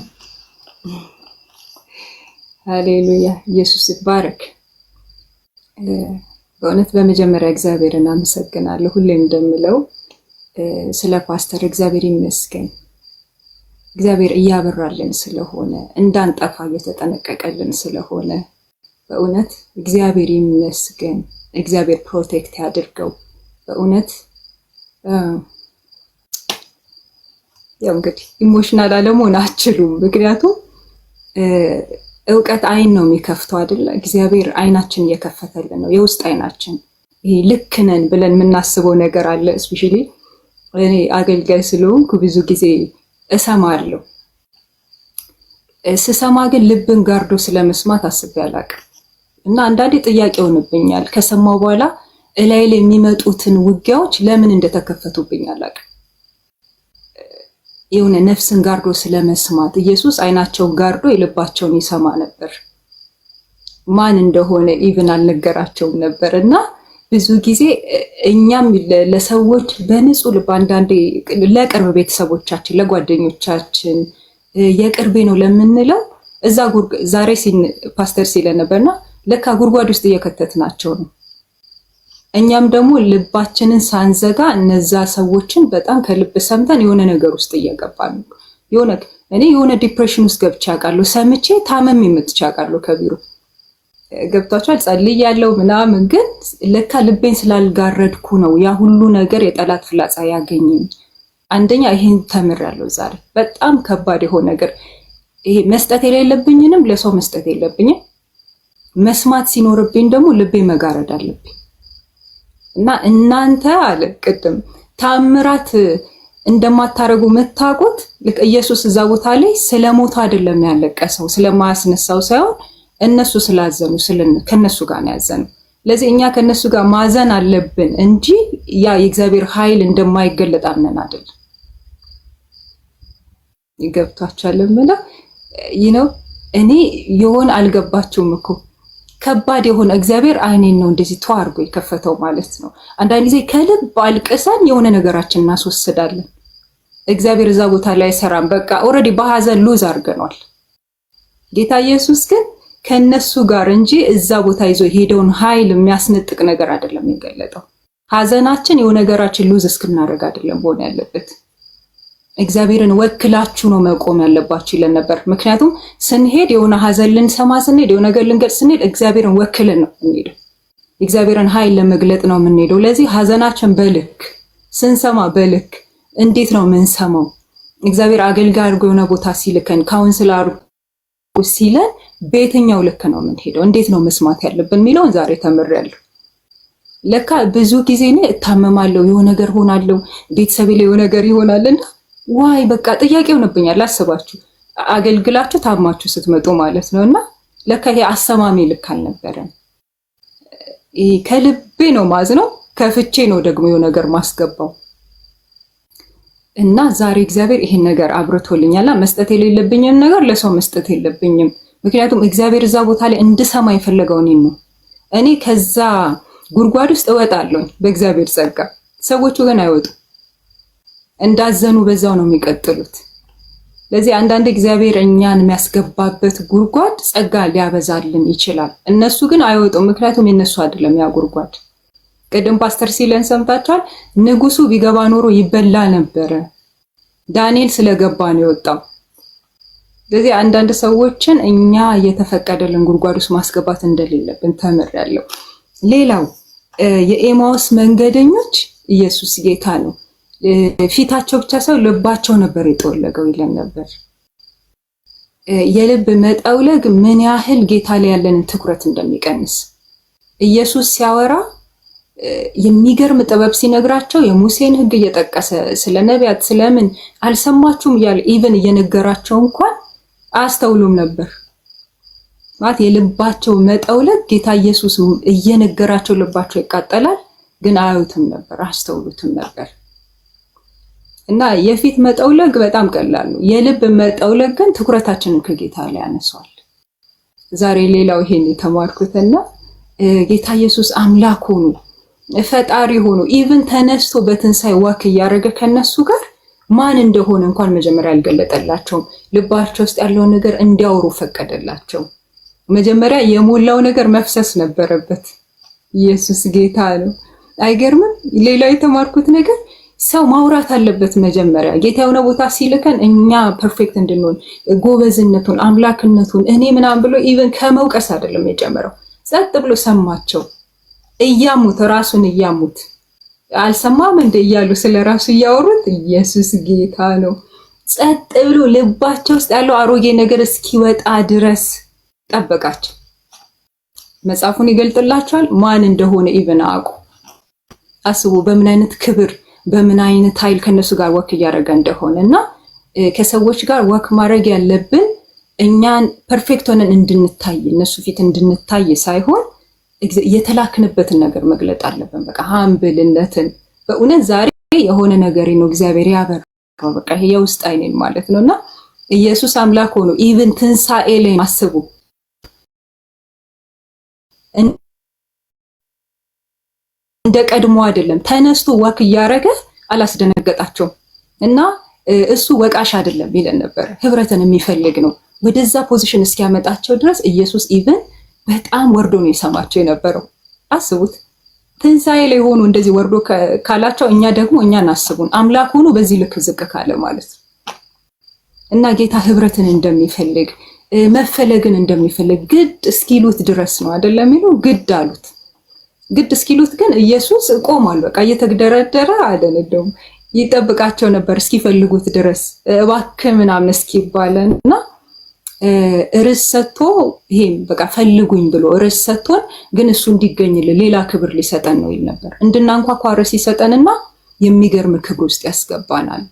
ሃሌሉያ። ኢየሱስ ይባረክ። በእውነት በመጀመሪያ እግዚአብሔርን አመሰግናለሁ። ሁሌም እንደምለው ስለ ፓስተር እግዚአብሔር ይመስገን። እግዚአብሔር እያበራልን ስለሆነ፣ እንዳንጠፋ እየተጠነቀቀልን ስለሆነ በእውነት እግዚአብሔር ይመስገን። እግዚአብሔር ፕሮቴክት ያድርገው። በእውነት ያው እንግዲህ ኢሞሽናል አለመሆን አችሉም። ምክንያቱም እውቀት አይን ነው የሚከፍተው አይደለ? እግዚአብሔር አይናችን እየከፈተልን ነው፣ የውስጥ አይናችን። ይሄ ልክ ነን ብለን የምናስበው ነገር አለ። እስፔሻሊ እኔ አገልጋይ ስለሆንኩ ብዙ ጊዜ እሰማለሁ። ስሰማ ግን ልብን ጋርዶ ስለመስማት አስቤ አላቅም እና አንዳንዴ ጥያቄ ሆንብኛል። ከሰማው በኋላ እላይ ላይ የሚመጡትን ውጊያዎች ለምን እንደተከፈቱብኝ አላቅም። የሆነ ነፍስን ጋርዶ ስለመስማት ኢየሱስ አይናቸውን ጋርዶ የልባቸውን ይሰማ ነበር። ማን እንደሆነ ኢቭን አልነገራቸውም ነበር እና ብዙ ጊዜ እኛም ለሰዎች በንጹህ ልብ አንዳንዴ ለቅርብ ቤተሰቦቻችን፣ ለጓደኞቻችን የቅርቤ ነው ለምንለው እዛ ዛሬ ፓስተር ሲለን ነበርና ለካ ጉድጓድ ውስጥ እየከተትናቸው ነው። እኛም ደግሞ ልባችንን ሳንዘጋ እነዛ ሰዎችን በጣም ከልብ ሰምተን የሆነ ነገር ውስጥ እየገባን ነው። እኔ የሆነ ዲፕሬሽን ውስጥ ገብቼ አውቃለሁ። ሰምቼ ታመም የምትቼ አውቃለሁ። ከቢሮ ገብቷቸዋል ጸልያለሁ ምናምን፣ ግን ለካ ልቤን ስላልጋረድኩ ነው ያ ሁሉ ነገር የጠላት ፍላጻ ያገኘኝ። አንደኛ ይሄን ተምሬያለሁ ዛሬ። በጣም ከባድ የሆነ ነገር ይሄ መስጠት የሌለብኝንም ለሰው መስጠት የለብኝም። መስማት ሲኖርብኝ ደግሞ ልቤ መጋረድ አለብኝ። እና እናንተ አለ ቅድም ታምራት እንደማታረጉ መታቆት ልክ ኢየሱስ እዛ ቦታ ላይ ስለሞተ አይደለም ያለቀሰው፣ ስለማያስነሳው ሳይሆን እነሱ ስላዘኑ ከነሱ ጋር ነው ያዘነው። ለዚህ እኛ ከነሱ ጋር ማዘን አለብን እንጂ ያ የእግዚአብሔር ኃይል እንደማይገለጥ አምነን አይደለም። ይገብታችኋል ማለት እኔ የሆነ አልገባችሁም እኮ ከባድ የሆነ እግዚአብሔር አይኔን ነው እንደዚህ ተዋርጎ የከፈተው ማለት ነው። አንዳንድ ጊዜ ከልብ አልቅሰን የሆነ ነገራችን እናስወስዳለን። እግዚአብሔር እዛ ቦታ ላይ ሰራም በቃ ኦልሬዲ በሐዘን ሉዝ አድርገናል። ጌታ ኢየሱስ ግን ከነሱ ጋር እንጂ እዛ ቦታ ይዞ ሄደውን ኃይል የሚያስነጥቅ ነገር አይደለም የገለጠው። ሐዘናችን የሆነ ነገራችን ሉዝ እስክናደርግ አይደለም ሆነ ያለበት። እግዚአብሔርን ወክላችሁ ነው መቆም ያለባችሁ ይለን ነበር። ምክንያቱም ስንሄድ የሆነ ሐዘን ልንሰማ ስንሄድ የሆነ ነገር ልንገጥ ስንሄድ እግዚአብሔርን ወክለን ነው የምንሄደው። እግዚአብሔርን ኃይል ለመግለጥ ነው የምንሄደው። ለዚህ ሐዘናችን በልክ ስንሰማ በልክ እንዴት ነው የምንሰማው? እግዚአብሔር አገልጋይ አድርጎ የሆነ ቦታ ሲልከን ካውንስለር አድርጎ ሲለን በየትኛው ልክ ነው የምንሄደው? እንዴት ነው መስማት ያለብን የሚለውን ዛሬ ተምሬያለሁ። ለካ ብዙ ጊዜ እኔ እታመማለሁ፣ የሆነ ነገር ሆናለሁ፣ ቤተሰቤ ላይ የሆነ ነገር ይሆናልና ዋይ በቃ ጥያቄ ሆነብኛል። አስባችሁ አገልግላችሁ ታማችሁ ስትመጡ ማለት ነውና ለካ ይሄ አሰማሚ ልክ አልነበረም። ይሄ ከልቤ ነው ማዝነው፣ ከፍቼ ነው ደግሞ የሆነ ነገር ማስገባው እና ዛሬ እግዚአብሔር ይሄን ነገር አብርቶልኛልና መስጠት የሌለብኝን ነገር ለሰው መስጠት የለብኝም። ምክንያቱም እግዚአብሔር እዛ ቦታ ላይ እንድሰማ የፈለገው እኔን ነው። እኔ ከዛ ጉድጓድ ውስጥ እወጣለሁ በእግዚአብሔር ጸጋ። ሰዎቹ ግን አይወጡ፣ እንዳዘኑ በዛው ነው የሚቀጥሉት። ለዚህ አንዳንድ እግዚአብሔር እኛን የሚያስገባበት ጉድጓድ ጸጋ ሊያበዛልን ይችላል። እነሱ ግን አይወጡም፣ ምክንያቱም የነሱ አይደለም ያ ጉድጓድ። ቅድም ፓስተር ሲለን ሰምታችኋል። ንጉሱ ቢገባ ኖሮ ይበላ ነበረ። ዳንኤል ስለገባ ነው የወጣው። ስለዚህ አንዳንድ ሰዎችን እኛ የተፈቀደልን ጉድጓድ ውስጥ ማስገባት እንደሌለብን ተምሬያለሁ። ሌላው የኤማውስ መንገደኞች ኢየሱስ ጌታ ነው። ፊታቸው ብቻ ሳይሆን ልባቸው ነበር የጠወለገው ይለን ነበር። የልብ መጠውለግ ምን ያህል ጌታ ላይ ያለንን ትኩረት እንደሚቀንስ ኢየሱስ ሲያወራ የሚገርም ጥበብ ሲነግራቸው የሙሴን ሕግ እየጠቀሰ ስለ ነቢያት ስለምን አልሰማችሁም እያለ ኢቭን እየነገራቸው እንኳን አያስተውሉም ነበር። ማለት የልባቸው መጠውለግ ጌታ ኢየሱስ እየነገራቸው ልባቸው ይቃጠላል፣ ግን አያዩትም ነበር፣ አያስተውሉትም ነበር። እና የፊት መጠውለግ በጣም ቀላል ነው። የልብ መጠውለግ ግን ትኩረታችንን ከጌታ ላይ ያነሳዋል። ዛሬ ሌላው ይሄን የተማርኩትና ጌታ ኢየሱስ አምላክ ሆኖ ፈጣሪ ሆኖ ኢቭን ተነስቶ በትንሳኤ ዋክ እያደረገ ከነሱ ጋር ማን እንደሆነ እንኳን መጀመሪያ አልገለጠላቸውም። ልባቸው ውስጥ ያለውን ነገር እንዲያወሩ ፈቀደላቸው። መጀመሪያ የሞላው ነገር መፍሰስ ነበረበት። ኢየሱስ ጌታ ነው። አይገርምም? ሌላው የተማርኩት ነገር ሰው ማውራት አለበት መጀመሪያ። ጌታ የሆነ ቦታ ሲልከን እኛ ፐርፌክት እንድንሆን ጎበዝነቱን፣ አምላክነቱን እኔ ምናምን ብሎ ኢቭን ከመውቀስ አይደለም የጀመረው። ጸጥ ብሎ ሰማቸው። እያሙት ራሱን እያሙት አልሰማም እንደ እያሉ ስለራሱ እያወሩት ኢየሱስ ጌታ ነው። ጸጥ ብሎ ልባቸው ውስጥ ያለው አሮጌ ነገር እስኪወጣ ድረስ ጠበቃቸው። መጽሐፉን ይገልጥላቸዋል ማን እንደሆነ ኢቭን አቁ አስቡ፣ በምን አይነት ክብር በምን አይነት ኃይል ከነሱ ጋር ወክ እያደረገ እንደሆነ እና ከሰዎች ጋር ወክ ማድረግ ያለብን እኛን ፐርፌክት ሆነን እንድንታይ እነሱ ፊት እንድንታይ ሳይሆን የተላክንበትን ነገር መግለጥ አለብን። በቃ ሃምብልነትን በእውነት ዛሬ የሆነ ነገር ነው እግዚአብሔር ያበራው። በቃ ይሄ የውስጥ አይኔን ማለት ነውና ኢየሱስ አምላክ ሆኖ ኢቭን ትንሳኤ ላይ ማስቡ እንደ ቀድሞ አይደለም። ተነስቶ ዋክ እያደረገ አላስደነገጣቸውም እና እሱ ወቃሽ አይደለም ይለን ነበር። ህብረትን የሚፈልግ ነው። ወደዛ ፖዚሽን እስኪያመጣቸው ድረስ ኢየሱስ ኢቭን በጣም ወርዶ ነው የሰማቸው የነበረው። አስቡት፣ ትንሳኤ ላይ ሆኖ እንደዚህ ወርዶ ካላቸው እኛ ደግሞ እኛን አስቡን አምላክ ሆኖ በዚህ ልክ ዝቅ ካለ ማለት ነው። እና ጌታ ህብረትን እንደሚፈልግ መፈለግን እንደሚፈልግ ግድ እስኪሉት ድረስ ነው አይደለም የሚለው። ግድ አሉት። ግድ እስኪሉት ግን ኢየሱስ ቆሟል። በቃ እየተግደረደረ አይደለም ይጠብቃቸው ነበር እስኪፈልጉት ድረስ እባክህ ምናምን እስኪባልና ርዕስ ሰጥቶ ይሄም በቃ ፈልጉኝ ብሎ ርዕስ ሰጥቶን ግን እሱ እንዲገኝልን ሌላ ክብር ሊሰጠን ነው ይል ነበር። እንድናንኳኳ ርዕስ ይሰጠንና የሚገርም ክብር ውስጥ ያስገባናል።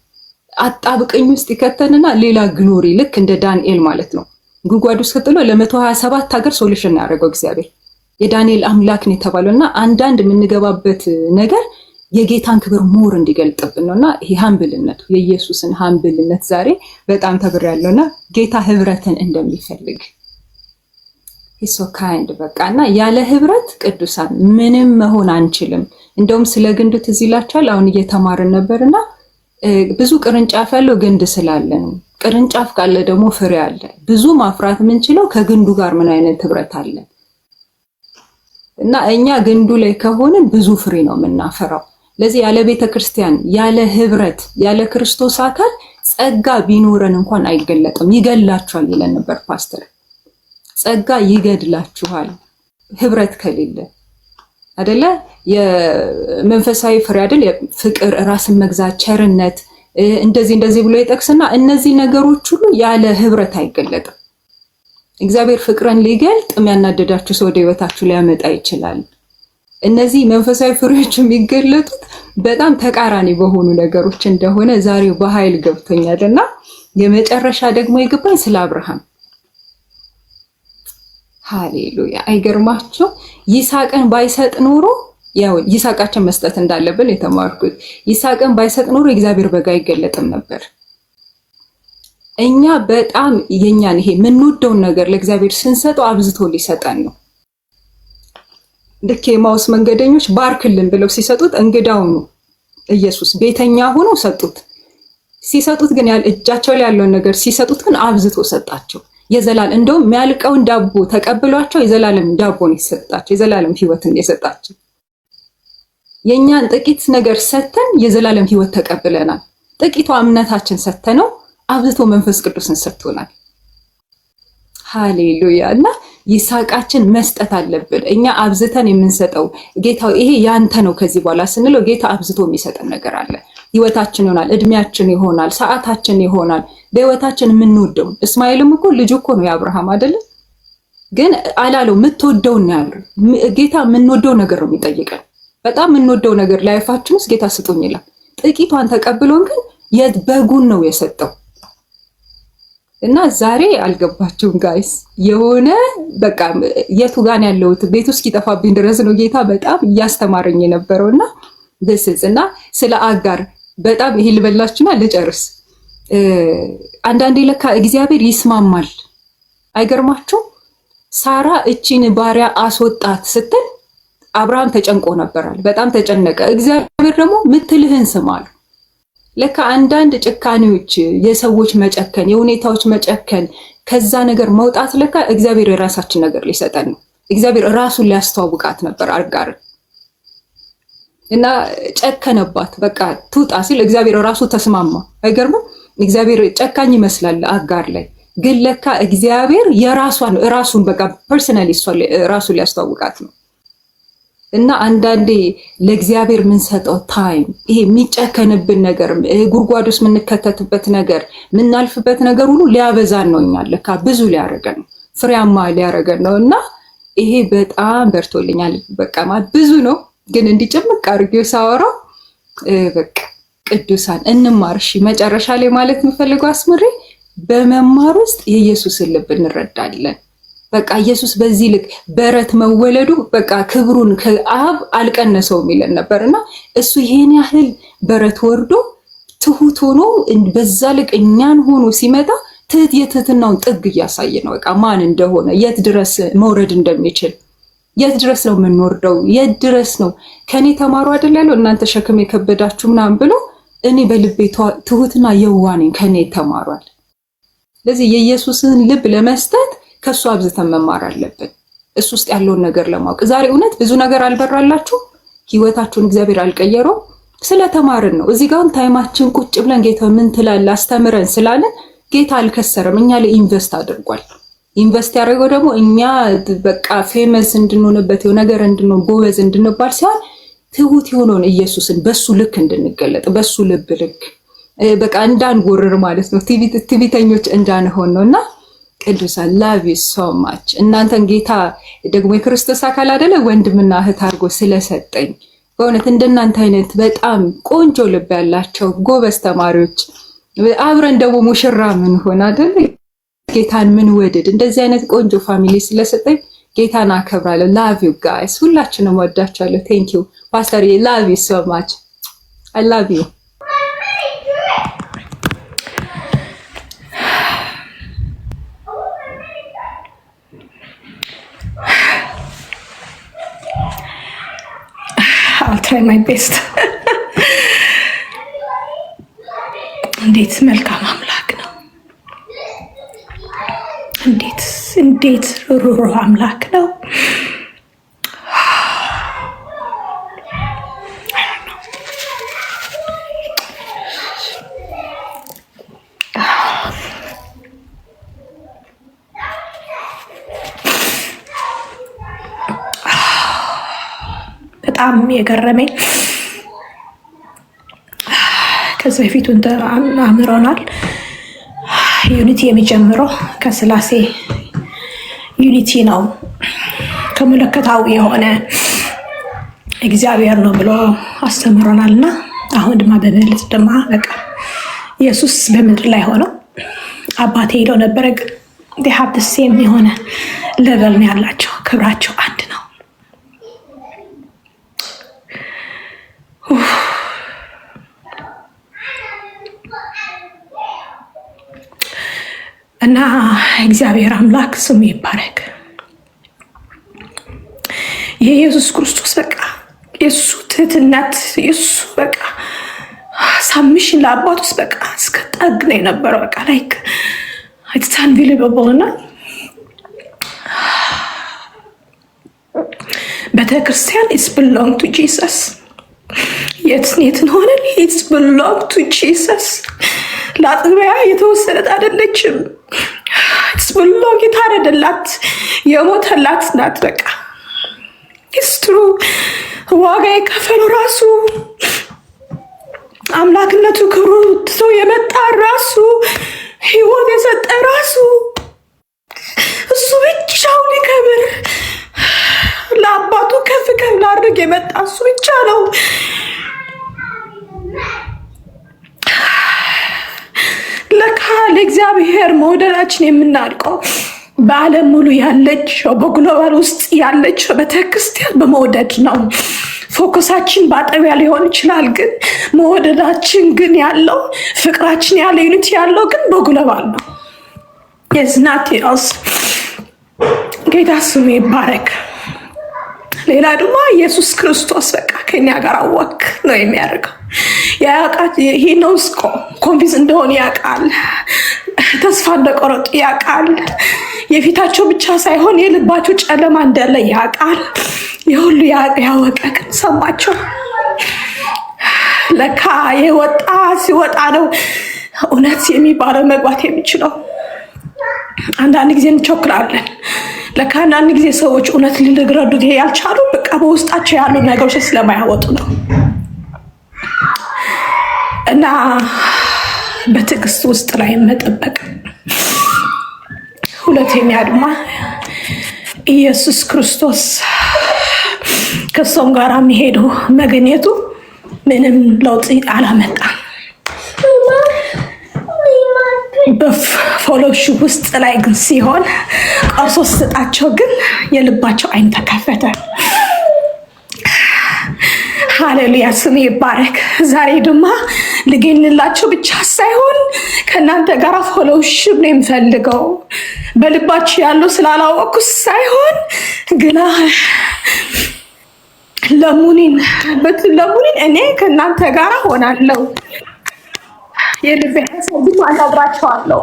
አጣብቀኝ ውስጥ ይከተንና ሌላ ግሎሪ ልክ እንደ ዳንኤል ማለት ነው። ጉድጓድ ውስጥ ጥሎ ለ127 ሀገር ሶሉሽን ያደረገው እግዚአብሔር የዳንኤል አምላክ ነው የተባለውና አንዳንድ የምንገባበት ነገር የጌታን ክብር ሞር እንዲገልጥብን ነውና ይሄ ሃምብልነት የኢየሱስን ሃምብልነት ዛሬ በጣም ተብሬያለሁና ጌታ ህብረትን እንደሚፈልግ ሂሶ ካይንድ በቃና ያለ ህብረት ቅዱሳን ምንም መሆን አንችልም። እንደውም ስለ ግንዱ ትዝ ይላችኋል። አሁን እየተማርን ነበርና ብዙ ቅርንጫፍ ያለው ግንድ ስላለ ነው። ቅርንጫፍ ካለ ደግሞ ፍሬ አለ። ብዙ ማፍራት የምንችለው ከግንዱ ጋር ምን አይነት ህብረት አለ እና እኛ ግንዱ ላይ ከሆንን ብዙ ፍሬ ነው የምናፈራው። ለዚህ ያለ ቤተ ክርስቲያን ያለ ህብረት ያለ ክርስቶስ አካል ጸጋ ቢኖረን እንኳን አይገለጥም። ይገላችኋል ይለን ነበር ፓስተር። ጸጋ ይገድላችኋል ህብረት ከሌለ አይደለ? የመንፈሳዊ ፍሬ አይደል? ፍቅር፣ ራስን መግዛት፣ ቸርነት እንደዚህ ብሎ ይጠቅስና እነዚህ ነገሮች ሁሉ ያለ ህብረት አይገለጥም። እግዚአብሔር ፍቅርን ሊገልጥ የሚያናደዳችሁ ሰው ወደ ህይወታችሁ ሊያመጣ ይችላል። እነዚህ መንፈሳዊ ፍሬዎች የሚገለጡት በጣም ተቃራኒ በሆኑ ነገሮች እንደሆነ ዛሬው በኃይል ገብቶኛልና የመጨረሻ ደግሞ የገባኝ ስለ አብርሃም። ሃሌሉያ! አይገርማችሁ? ይስሐቅን ባይሰጥ ኖሮ ያው ይስሐቃችን መስጠት እንዳለብን የተማርኩት ይስሐቅን ባይሰጥ ኖሮ እግዚአብሔር በጋ አይገለጥም ነበር። እኛ በጣም የኛን ይሄ የምንወደውን ነገር ለእግዚአብሔር ስንሰጠው አብዝቶ ሊሰጠን ነው። ልክ የኤማውስ መንገደኞች ባርክልን ብለው ሲሰጡት እንግዳው ነው ኢየሱስ ቤተኛ ሆኖ ሰጡት። ሲሰጡት ግን እጃቸው ላይ ያለውን ነገር ሲሰጡት ግን አብዝቶ ሰጣቸው። የዘላለም እንደውም የሚያልቀውን ዳቦ ተቀብሏቸው የዘላለም ዳቦን ይሰጣቸው፣ የዘላለም ሕይወትን የሰጣቸው። የኛን ጥቂት ነገር ሰተን የዘላለም ሕይወት ተቀብለናል። ጥቂቷ እምነታችን ሰተነው አብዝቶ መንፈስ ቅዱስን ሰጥቶናል። ሃሌሉያ። እና ይስሐቃችን መስጠት አለብን። እኛ አብዝተን የምንሰጠው ጌታ ይሄ ያንተ ነው ከዚህ በኋላ ስንለው ጌታ አብዝቶ የሚሰጠን ነገር አለ። ህይወታችን ይሆናል፣ እድሜያችን ይሆናል፣ ሰዓታችን ይሆናል፣ በህይወታችን የምንወደው። እስማኤልም እኮ ልጁ እኮ ነው የአብርሃም አይደለ? ግን አላለው የምትወደው ነው ያለው ጌታ። የምንወደው ነገር ነው የሚጠይቀን። በጣም የምንወደው ነገር ላይፋችን ውስጥ ጌታ ስጡኝ ይላል። ጥቂቷን ተቀብሎን ግን በጉን ነው የሰጠው። እና ዛሬ አልገባችሁም ጋይስ? የሆነ በቃ የቱ ጋር ያለሁት ቤት ውስጥ ይጠፋብኝ ድረስ ነው ጌታ በጣም እያስተማረኝ የነበረውና እና ስለ አጋር በጣም ይሄ ልበላችሁና ልጨርስ። አንዳንዴ ለካ እግዚአብሔር ይስማማል። አይገርማችሁ? ሳራ እቺን ባሪያ አስወጣት ስትል አብርሃም ተጨንቆ ነበራል። በጣም ተጨነቀ። እግዚአብሔር ደግሞ ምትልህን ስማል። ለካ አንዳንድ ጭካኔዎች፣ የሰዎች መጨከን፣ የሁኔታዎች መጨከን፣ ከዛ ነገር መውጣት ለካ እግዚአብሔር የራሳችን ነገር ሊሰጠን ነው። እግዚአብሔር ራሱን ሊያስተዋውቃት ነበር አጋር እና ጨከነባት። በቃ ትውጣ ሲል እግዚአብሔር ራሱ ተስማማ። አይገርምም? እግዚአብሔር ጨካኝ ይመስላል አጋር ላይ፣ ግን ለካ እግዚአብሔር ራሱን በቃ ፐርሰናሊ ራሱን ሊያስተዋውቃት ነው። እና አንዳንዴ ለእግዚአብሔር የምንሰጠው ታይም፣ ይሄ የሚጨከንብን ነገር፣ ጉድጓድ ውስጥ የምንከተትበት ነገር፣ የምናልፍበት ነገር ሁሉ ሊያበዛን ነው። እኛ ለካ ብዙ ሊያደርገን ነው፣ ፍሬያማ ሊያደርገን ነው። እና ይሄ በጣም በርቶልኛል። በቃ ብዙ ነው፣ ግን እንዲጨምቅ አድርጌው ሳወራው በቃ ቅዱሳን እንማር። እሺ መጨረሻ ላይ ማለት የምፈልገው አስምሬ በመማር ውስጥ የኢየሱስን ልብ እንረዳለን። በቃ ኢየሱስ በዚህ ልክ በረት መወለዱ በቃ ክብሩን ከአብ አልቀነሰውም ይለን ነበርና እሱ ይሄን ያህል በረት ወርዶ ትሁት ሆኖ በዛ ልክ እኛን ሆኖ ሲመጣ የትህትናውን ጥግ እያሳየ ነው። በቃ ማን እንደሆነ፣ የት ድረስ መውረድ እንደሚችል፣ የት ድረስ ነው የምንወርደው፣ የት ድረስ ነው ከኔ ተማሩ አይደል ያለው እናንተ ሸክም የከበዳችሁ ምናምን ብሎ እኔ በልቤ ትሁትና የዋህ ነኝ ከኔ ተማሯል። ስለዚህ የኢየሱስን ልብ ለመስጠት ከሱ አብዝተን መማር አለብን፣ እሱ ውስጥ ያለውን ነገር ለማወቅ። ዛሬ እውነት ብዙ ነገር አልበራላችሁ፣ ህይወታችሁን እግዚአብሔር አልቀየረው ስለተማርን ነው። እዚህ ጋር ታይማችን ቁጭ ብለን ጌታ ምን ትላለህ አስተምረን ስላለን ጌታ አልከሰረም፣ እኛ ላይ ኢንቨስት አድርጓል። ኢንቨስት ያደረገው ደግሞ እኛ በቃ ፌመስ እንድንሆንበት ነገር እንድንሆን ጎበዝ እንድንባል ሲሆን ትሁት የሆነውን ኢየሱስን በሱ ልክ እንድንገለጥ በሱ ልብ ልክ በቃ እንዳንጎርር ማለት ነው። ትዕቢተኞች እንዳንሆን ነውና ቅዱሳን ላቭ ዩ ሶ ማች። እናንተን ጌታ ደግሞ የክርስቶስ አካል አይደለ ወንድምና እህት አድርጎ ስለሰጠኝ በእውነት እንደናንተ አይነት በጣም ቆንጆ ልብ ያላቸው ጎበዝ ተማሪዎች አብረን ደግሞ ሙሽራ ምን ሆነ አይደል ጌታን ምን ወደድ እንደዚህ አይነት ቆንጆ ፋሚሊ ስለሰጠኝ ጌታን አከብራለሁ። ላቭ ዩ ጋይስ፣ ሁላችንም ወዳችኋለሁ። ቴንክ ዩ ፓስተር፣ ላቭ ዩ ሶ ማች። አይ ላቭ ዩ። I'll try my best. እንዴት መልካም አምላክ ነው! እንዴት ሩህሩህ አምላክ ነው! በጣም የገረመኝ ከዚህ በፊት አምሮናል። ዩኒቲ የሚጀምረው ከስላሴ ዩኒቲ ነው፣ ከመለኮታዊ የሆነ እግዚአብሔር ነው ብሎ አስተምሮናልና አሁን ድማ በመልስ ድማ በቃ ኢየሱስ በምድር ላይ ሆኖ አባቴ ሄደው ነበረ፣ ግን they have the same የሆነ ሌቨል ነው ያላቸው፣ ክብራቸው አንድ ነው። እና እግዚአብሔር አምላክ ስሙ ይባረክ። የኢየሱስ ክርስቶስ በቃ የሱ ትህትናት የሱ በቃ ሳብሚሽን ለአባት ውስጥ በቃ እስከ ጠግ ነው የነበረው። በቃ ላይክ ኢትስ አንቢሊቨብል እና ቤተክርስቲያን ኢትስ ቢሎንግ ቱ ጂሰስ። የትን ሆነን ኢትስ ቢሎንግ ቱ ጂሰስ። ለአጥቢያ የተወሰነት አይደለችም። ኢትስ ቢሎንግ የታረደላት የሞተላት ናት። በቃ ኢትስ ትሩ። ዋጋ የከፈለው ራሱ አምላክነቱ ክብሩ ትቶ የመጣ ራሱ ህይወት የሰጠ ራሱ እሱ ብቻው ሊከብር ለአባቱ ከፍ ከፍ ላድርግ የመጣ እሱ ብቻ ነው። ለካ ለእግዚአብሔር መውደዳችን የምናድቀው በዓለም ሙሉ ያለችው በግሎባል ውስጥ ያለችው ቤተክርስቲያን በመውደድ ነው። ፎከሳችን በአጥቢያ ሊሆን ይችላል፣ ግን መውደዳችን ግን ያለው ፍቅራችን ያለ ዩኒቲ ያለው ግን በግሎባል ነው። የዝናት ያስ ጌታ ስሙ ይባረክ። ሌላ ደግሞ ኢየሱስ ክርስቶስ በቃ ከኛ ጋር ወክ ነው የሚያደርገው። ያቃት ይሄ ነው ስኮ ኮንፊዝ እንደሆነ ያቃል፣ ተስፋ እንደቆረጡ ያቃል፣ የፊታቸው ብቻ ሳይሆን የልባቸው ጨለማ እንዳለ ያቃል። የሁሉ ያወቀ ግን ሰማቸው። ለካ የወጣ ሲወጣ ነው እውነት የሚባለው መግባት የሚችለው። አንዳንድ ጊዜ እንቸኩላለን። ለካ አንዳንድ ጊዜ ሰዎች እውነት ሊረዱት ያልቻሉ በቃ በውስጣቸው ያሉ ነገሮች ስለማያወጡ ነው። እና በትዕግስት ውስጥ ላይ መጠበቅ። ሁለተኛ ድማ ኢየሱስ ክርስቶስ ከሰውም ጋር የሚሄዱ መገኘቱ ምንም ለውጥ አላመጣም። በፎሎሺፕ ውስጥ ላይ ግን ሲሆን ቀርሶ ስጣቸው ግን የልባቸው አይን ተከፈተ። ሃሌሉያ ስም ይባረክ። ዛሬ ድማ ልገኝላችሁ ብቻ ሳይሆን ከእናንተ ጋር ፎሎሺፕ ነው የምፈልገው። በልባችሁ ያለው ስላላወቅኩ ሳይሆን ግና ለሙኒን እኔ ከእናንተ ጋር ሆናለሁ። የልቤ ሀሳብ ግን አናግራቸዋለሁ።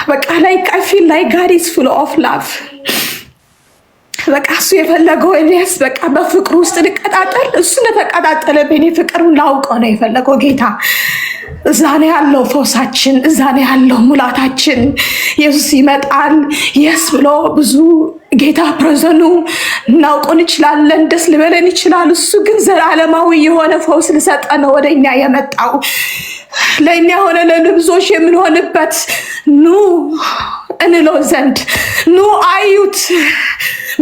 በቃ like I feel like God is full of love። በቃ እሱ የፈለገው ኤልያስ በቃ በፍቅሩ ውስጥ ልቀጣጠል፣ እሱ እንደተቀጣጠለ በእኔ ፍቅሩን ላውቀው ነው የፈለገው ጌታ። እዛ ነው ያለው ፈውሳችን፣ እዛ ነው ያለው ሙላታችን። ኢየሱስ ይመጣል የስ ብሎ ብዙ ጌታ ፕሬዘኑ እናውቀን ይችላለን፣ ደስ ሊበለን ይችላል። እሱ ግን ዘላለማዊ የሆነ ፈውስ ሊሰጠን ነው ወደኛ የመጣው። ለእኛ ሆነ ለብዙዎች የምንሆንበት ኑ እንለው ዘንድ ኑ አዩት፣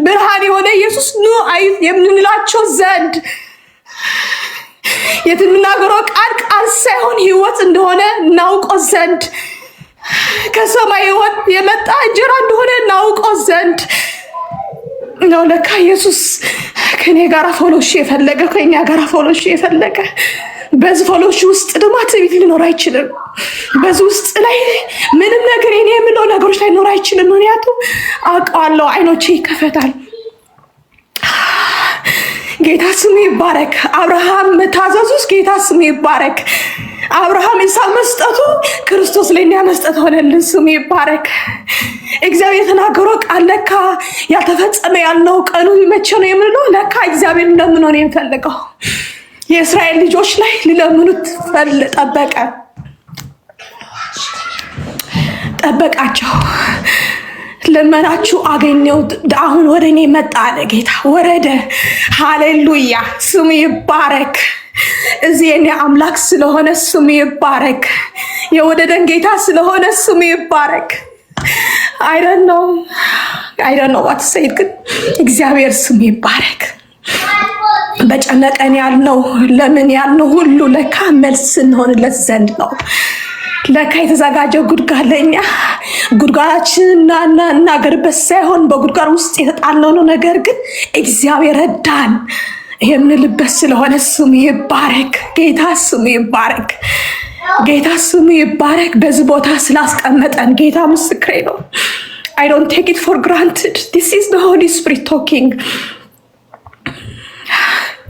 ብርሃን የሆነ ኢየሱስ ኑ አዩት የምንላቸው ዘንድ የምናገረው ቃል ሳይሆን ህይወት እንደሆነ እናውቀው ዘንድ ከሰማይ ህይወት የመጣ እንጀራ እንደሆነ እናውቀው ዘንድ ነው። ለካ ኢየሱስ ከኔ ጋር ፎሎሺ የፈለገ ከኛ ጋር ፎሎሺ የፈለገ። በዚህ ፎሎሺ ውስጥ ደግሞ ትዕቢት ሊኖር አይችልም። በዚህ ውስጥ ላይ ምንም ነገር የኔ የምለው ነገሮች ላይ ሊኖር አይችልም። ምክንያቱም አውቀዋለሁ፣ አይኖቼ ይከፈታል። ጌታ ስሙ ይባረክ። አብርሃም መታዘዙስ ጌታ ስሙ ይባረክ። አብርሃም ይስሐቅ መስጠቱ ክርስቶስ ለኛ መስጠት ሆነልን። ስሙ ይባረክ። እግዚአብሔር የተናገረው ቃል ለካ ያልተፈጸመ ያለው ቀኑ መቼ ነው የምንለው? ለካ እግዚአብሔር እንደምንሆን የሚፈልገው የእስራኤል ልጆች ላይ ሊለምኑት ጠበቃቸው። ለመናችሁ አገኘው፣ አሁን ወደ እኔ መጣ አለ ጌታ። ወረደ። ሃሌሉያ ስሙ ይባረክ። እዚህ የኔ አምላክ ስለሆነ ስሙ ይባረክ። የወደደን ጌታ ስለሆነ ስሙ ይባረክ። I don't know what to say፣ ግን እግዚአብሔር ስሙ ይባረክ። በጨነቀን ያልነው ለምን ያልነው ሁሉ ለካ መልስ እንሆንለት ዘንድ ነው። ለካ የተዘጋጀው ጉድጓድ ለኛ ጉድጓዳችንን እናገርበት ሳይሆን በጉድጓድ ውስጥ የተጣለው ነው። ነገር ግን እግዚአብሔር ረዳን የምንልበት ስለሆነ ስሙ ይባረክ። ጌታ ስሙ ይባረክ። ጌታ ስሙ ይባረክ። በዚህ ቦታ ስላስቀመጠን ጌታ ምስክሬ ነው። I don't take it for granted. This is the Holy Spirit talking.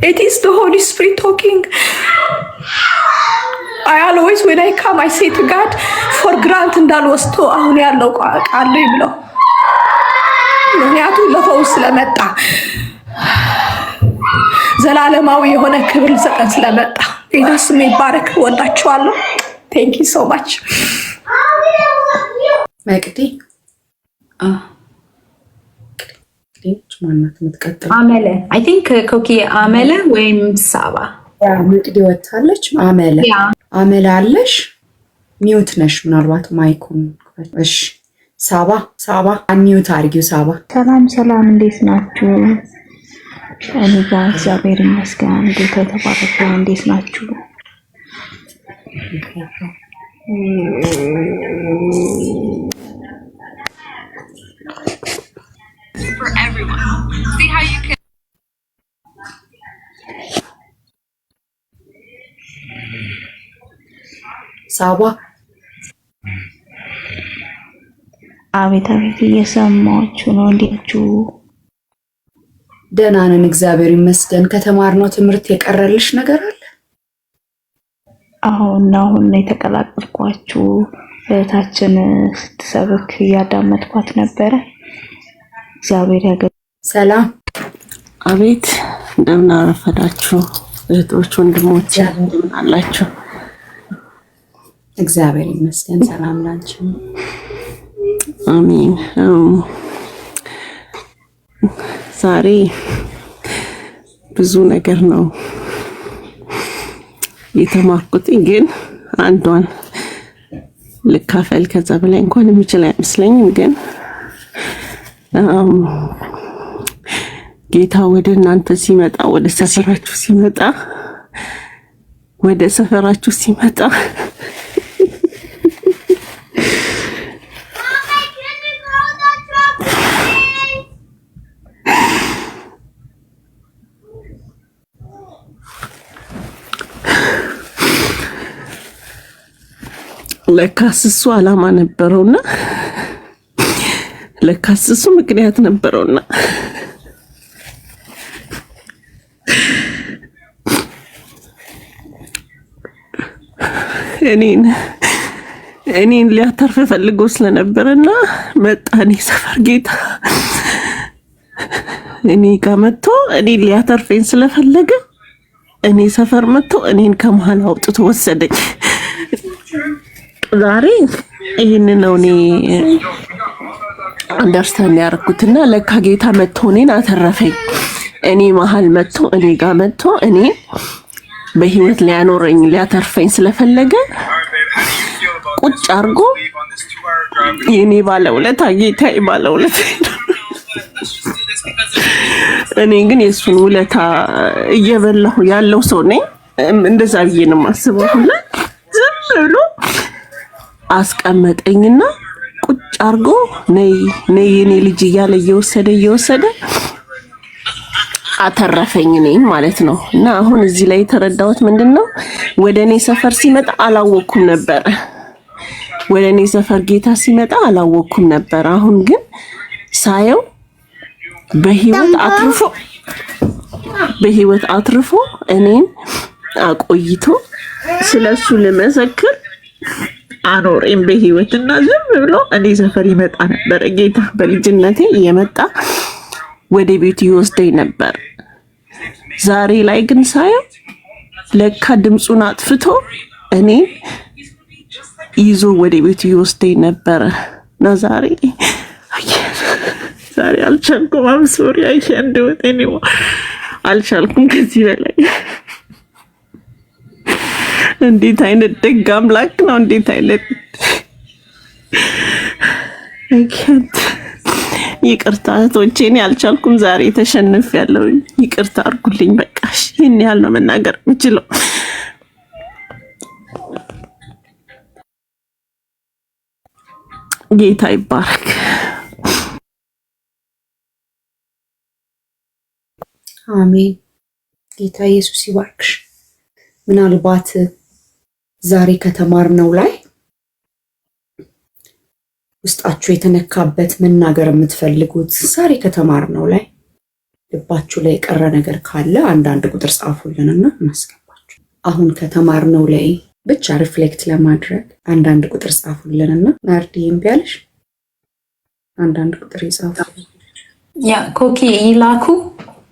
It is the Holy Spirit talking. I always when I come I say to God for grant እንዳልወስዶ አሁን ያለው ቃል ብለው ምክንያቱም ለፈውስ ስለመጣ ዘላለማዊ የሆነ ክብር ሰጠን ስለመጣ ጌታ ስም ይባረክ። ወዳችኋለሁ። Thank you so much. መቅዲ ማናት የምትቀጥለው? አመለ I think ኮኪ አመለ ወይም ሳባ መቅዲ ወጣለች። አመለ አለሽ? ሚውት ነሽ ምናልባት ማይኩን። እሺ ሳባ አንሚውት አድርጊው። ሳባ ሰላም፣ እንዴት ናችሁ? እኔ ጋር እግዚአብሔር ይመስገን። ጌታ ተባረከ። እንዴት ናችሁ? ሳባ አቤት እየሰማችሁ ነው? እንዴችሁ? ደህና ነን እግዚአብሔር ይመስገን። ከተማርነው ትምህርት የቀረልሽ ነገር አለ? አሁን የተቀላቀልኳችሁ እህታችን ስትሰብክ እያዳመጥኳት ነበረ። እግዚአብሔር ሰላም። አቤት እንደምን አረፈዳችሁ እህቶች ወንድሞች፣ እንደምን አላችሁ? እግዚአብሔር ይመስገን። ሰላም ላንቺ። አሜን። ዛሬ ብዙ ነገር ነው የተማርኩት፣ ግን አንዷን ልካፈል። ከዛ በላይ እንኳን የሚችል አይመስለኝም። ግን ጌታ ወደ እናንተ ሲመጣ፣ ወደ ሰፈራችሁ ሲመጣ ለካስ እሱ ዓላማ ነበረውና ለካስ እሱ ምክንያት ነበረውና እኔን ሊያተርፍ ፈልጎ ስለነበረና መጣ። እኔ ሰፈር ጌታ እኔ ጋር መጥቶ እኔን ሊያተርፈኝ ስለፈለገ እኔ ሰፈር መጥቶ እኔን ከመሃል አውጥቶ ወሰደኝ። ዛሬ ይሄን ነው እኔ አንደርስታንድ ያደረኩትና ለካ ጌታ መጥቶ እኔን አተረፈኝ። እኔ መሃል መጥቶ እኔ ጋር መጥቶ እኔ በህይወት ሊያኖረኝ ሊያተርፈኝ ስለፈለገ ቁጭ አርጎ የኔ ባለውለታ ጌታዬ ባለውለታ እኔ ግን የሱን ውለታ እየበላሁ ያለው ሰው ነኝ። እንደዛ ብዬ ነው የማስበው። ሁላ ዝም ብሎ አስቀመጠኝና ቁጭ አርጎ ነይ የኔ ልጅ እያለ እየወሰደ አተረፈኝ እኔን ማለት ነው። እና አሁን እዚህ ላይ የተረዳሁት ምንድነው፣ ወደኔ ሰፈር ሲመጣ አላወኩም ነበር። ወደኔ ሰፈር ጌታ ሲመጣ አላወኩም ነበር። አሁን ግን ሳየው በህይወት አትርፎ እኔን አቆይቶ ስለሱ ልመሰክር አኖሬን በህይወትና ዝም ብሎ እኔ ሰፈር ይመጣ ነበር። ጌታ በልጅነቴ እየመጣ ወደ ቤቱ ይወስደኝ ነበር። ዛሬ ላይ ግን ሳየው ለካ ድምፁን አጥፍቶ እኔ ይዞ ወደ ቤቱ ይወስደኝ ነበር። እና ዛሬ አልቻልኩም። አምሶሪ እንደወጣ ነው አልቻልኩም ከዚህ በላይ። እንዴት አይነት ደግ አምላክ ነው! እንዴት አይነት ይቅርታ እህቶቼ፣ እኔ አልቻልኩም። ዛሬ ተሸንፌያለሁ። ይቅርታ አድርጉልኝ። በቃ ይሄን ያህል ነው መናገር የምችለው። ጌታ ይባረክ። አሜን። ጌታ ኢየሱስ ይባርክሽ። ምናልባት ዛሬ ከተማርነው ላይ ውስጣችሁ የተነካበት መናገር የምትፈልጉት ዛሬ ከተማርነው ላይ ልባችሁ ላይ የቀረ ነገር ካለ አንዳንድ ቁጥር ጻፉልንና እናስገባችሁ። አሁን ከተማርነው ላይ ብቻ ሪፍሌክት ለማድረግ አንዳንድ ቁጥር ጻፉልንና ናርዲ እምቢያለሽ አንዳንድ ቁጥር ይጻፉ። ያ ኮኪ ይላኩ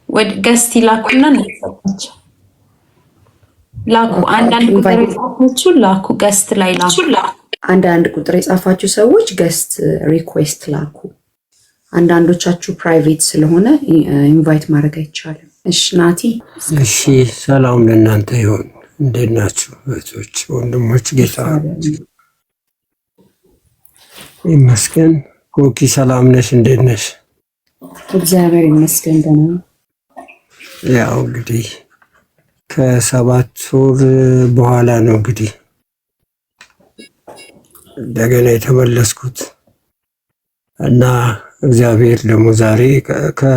ወደ ገስት ይላኩና እንሰጣቸው ላኩ። አንዳንድ ቁጥር የጻፋችሁ ላኩ፣ ገስት ላይ ላኩ። አንዳንድ ቁጥር የጻፋችሁ ሰዎች ገስት ሪኩዌስት ላኩ። አንዳንዶቻችሁ ፕራይቬት ስለሆነ ኢንቫይት ማድረግ አይቻልም። እሺ ናቲ። እሺ ሰላም ለእናንተ ይሁን። እንዴት ናችሁ እህቶች ወንድሞች? ጌታ ይመስገን። ኮኪ ሰላም ነሽ? እንዴት ነሽ? እግዚአብሔር ይመስገን ደህና ነኝ። ያው እንግዲህ ከ7 ወር በኋላ ነው እንግዲህ እንደገና የተመለስኩት እና እግዚአብሔር ደግሞ ዛሬ ከ2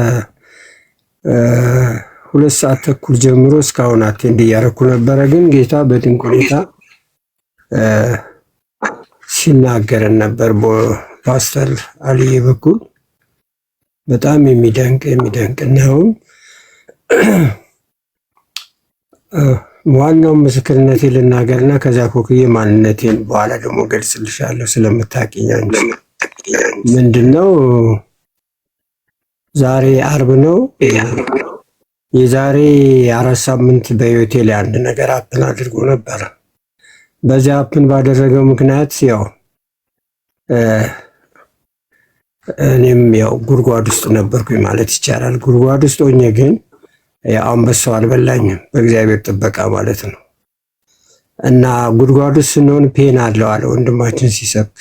ሰዓት ተኩል ጀምሮ እስካሁን አቴንድ እያደረኩ ነበረ። ግን ጌታ በድንቅ ሁኔታ ሲናገረን ነበር በፓስተር አልዬ በኩል በጣም የሚደንቅ ነው። ዋናው ምስክርነቴ ልናገርና ከዛ ኮክዬ ማንነቴን በኋላ ደግሞ ገልጽልሻለሁ ስለምታውቂኝ አንቺ። ምንድነው ዛሬ አርብ ነው። የዛሬ 4 ሳምንት በህይወቴ ላይ አንድ ነገር አፕን አድርጎ ነበር። በዚያ አፕን ባደረገው ምክንያት ያው እኔም ያው ጉድጓድ ውስጥ ነበርኩኝ ማለት ይቻላል። ጉድጓድ ውስጥ ሆኜ ግን አንበሳው አልበላኝም፣ በእግዚአብሔር ጥበቃ ማለት ነው። እና ጉድጓድ ውስጥ ስንሆን ፔን አለው አለ ወንድማችን ሲሰብክ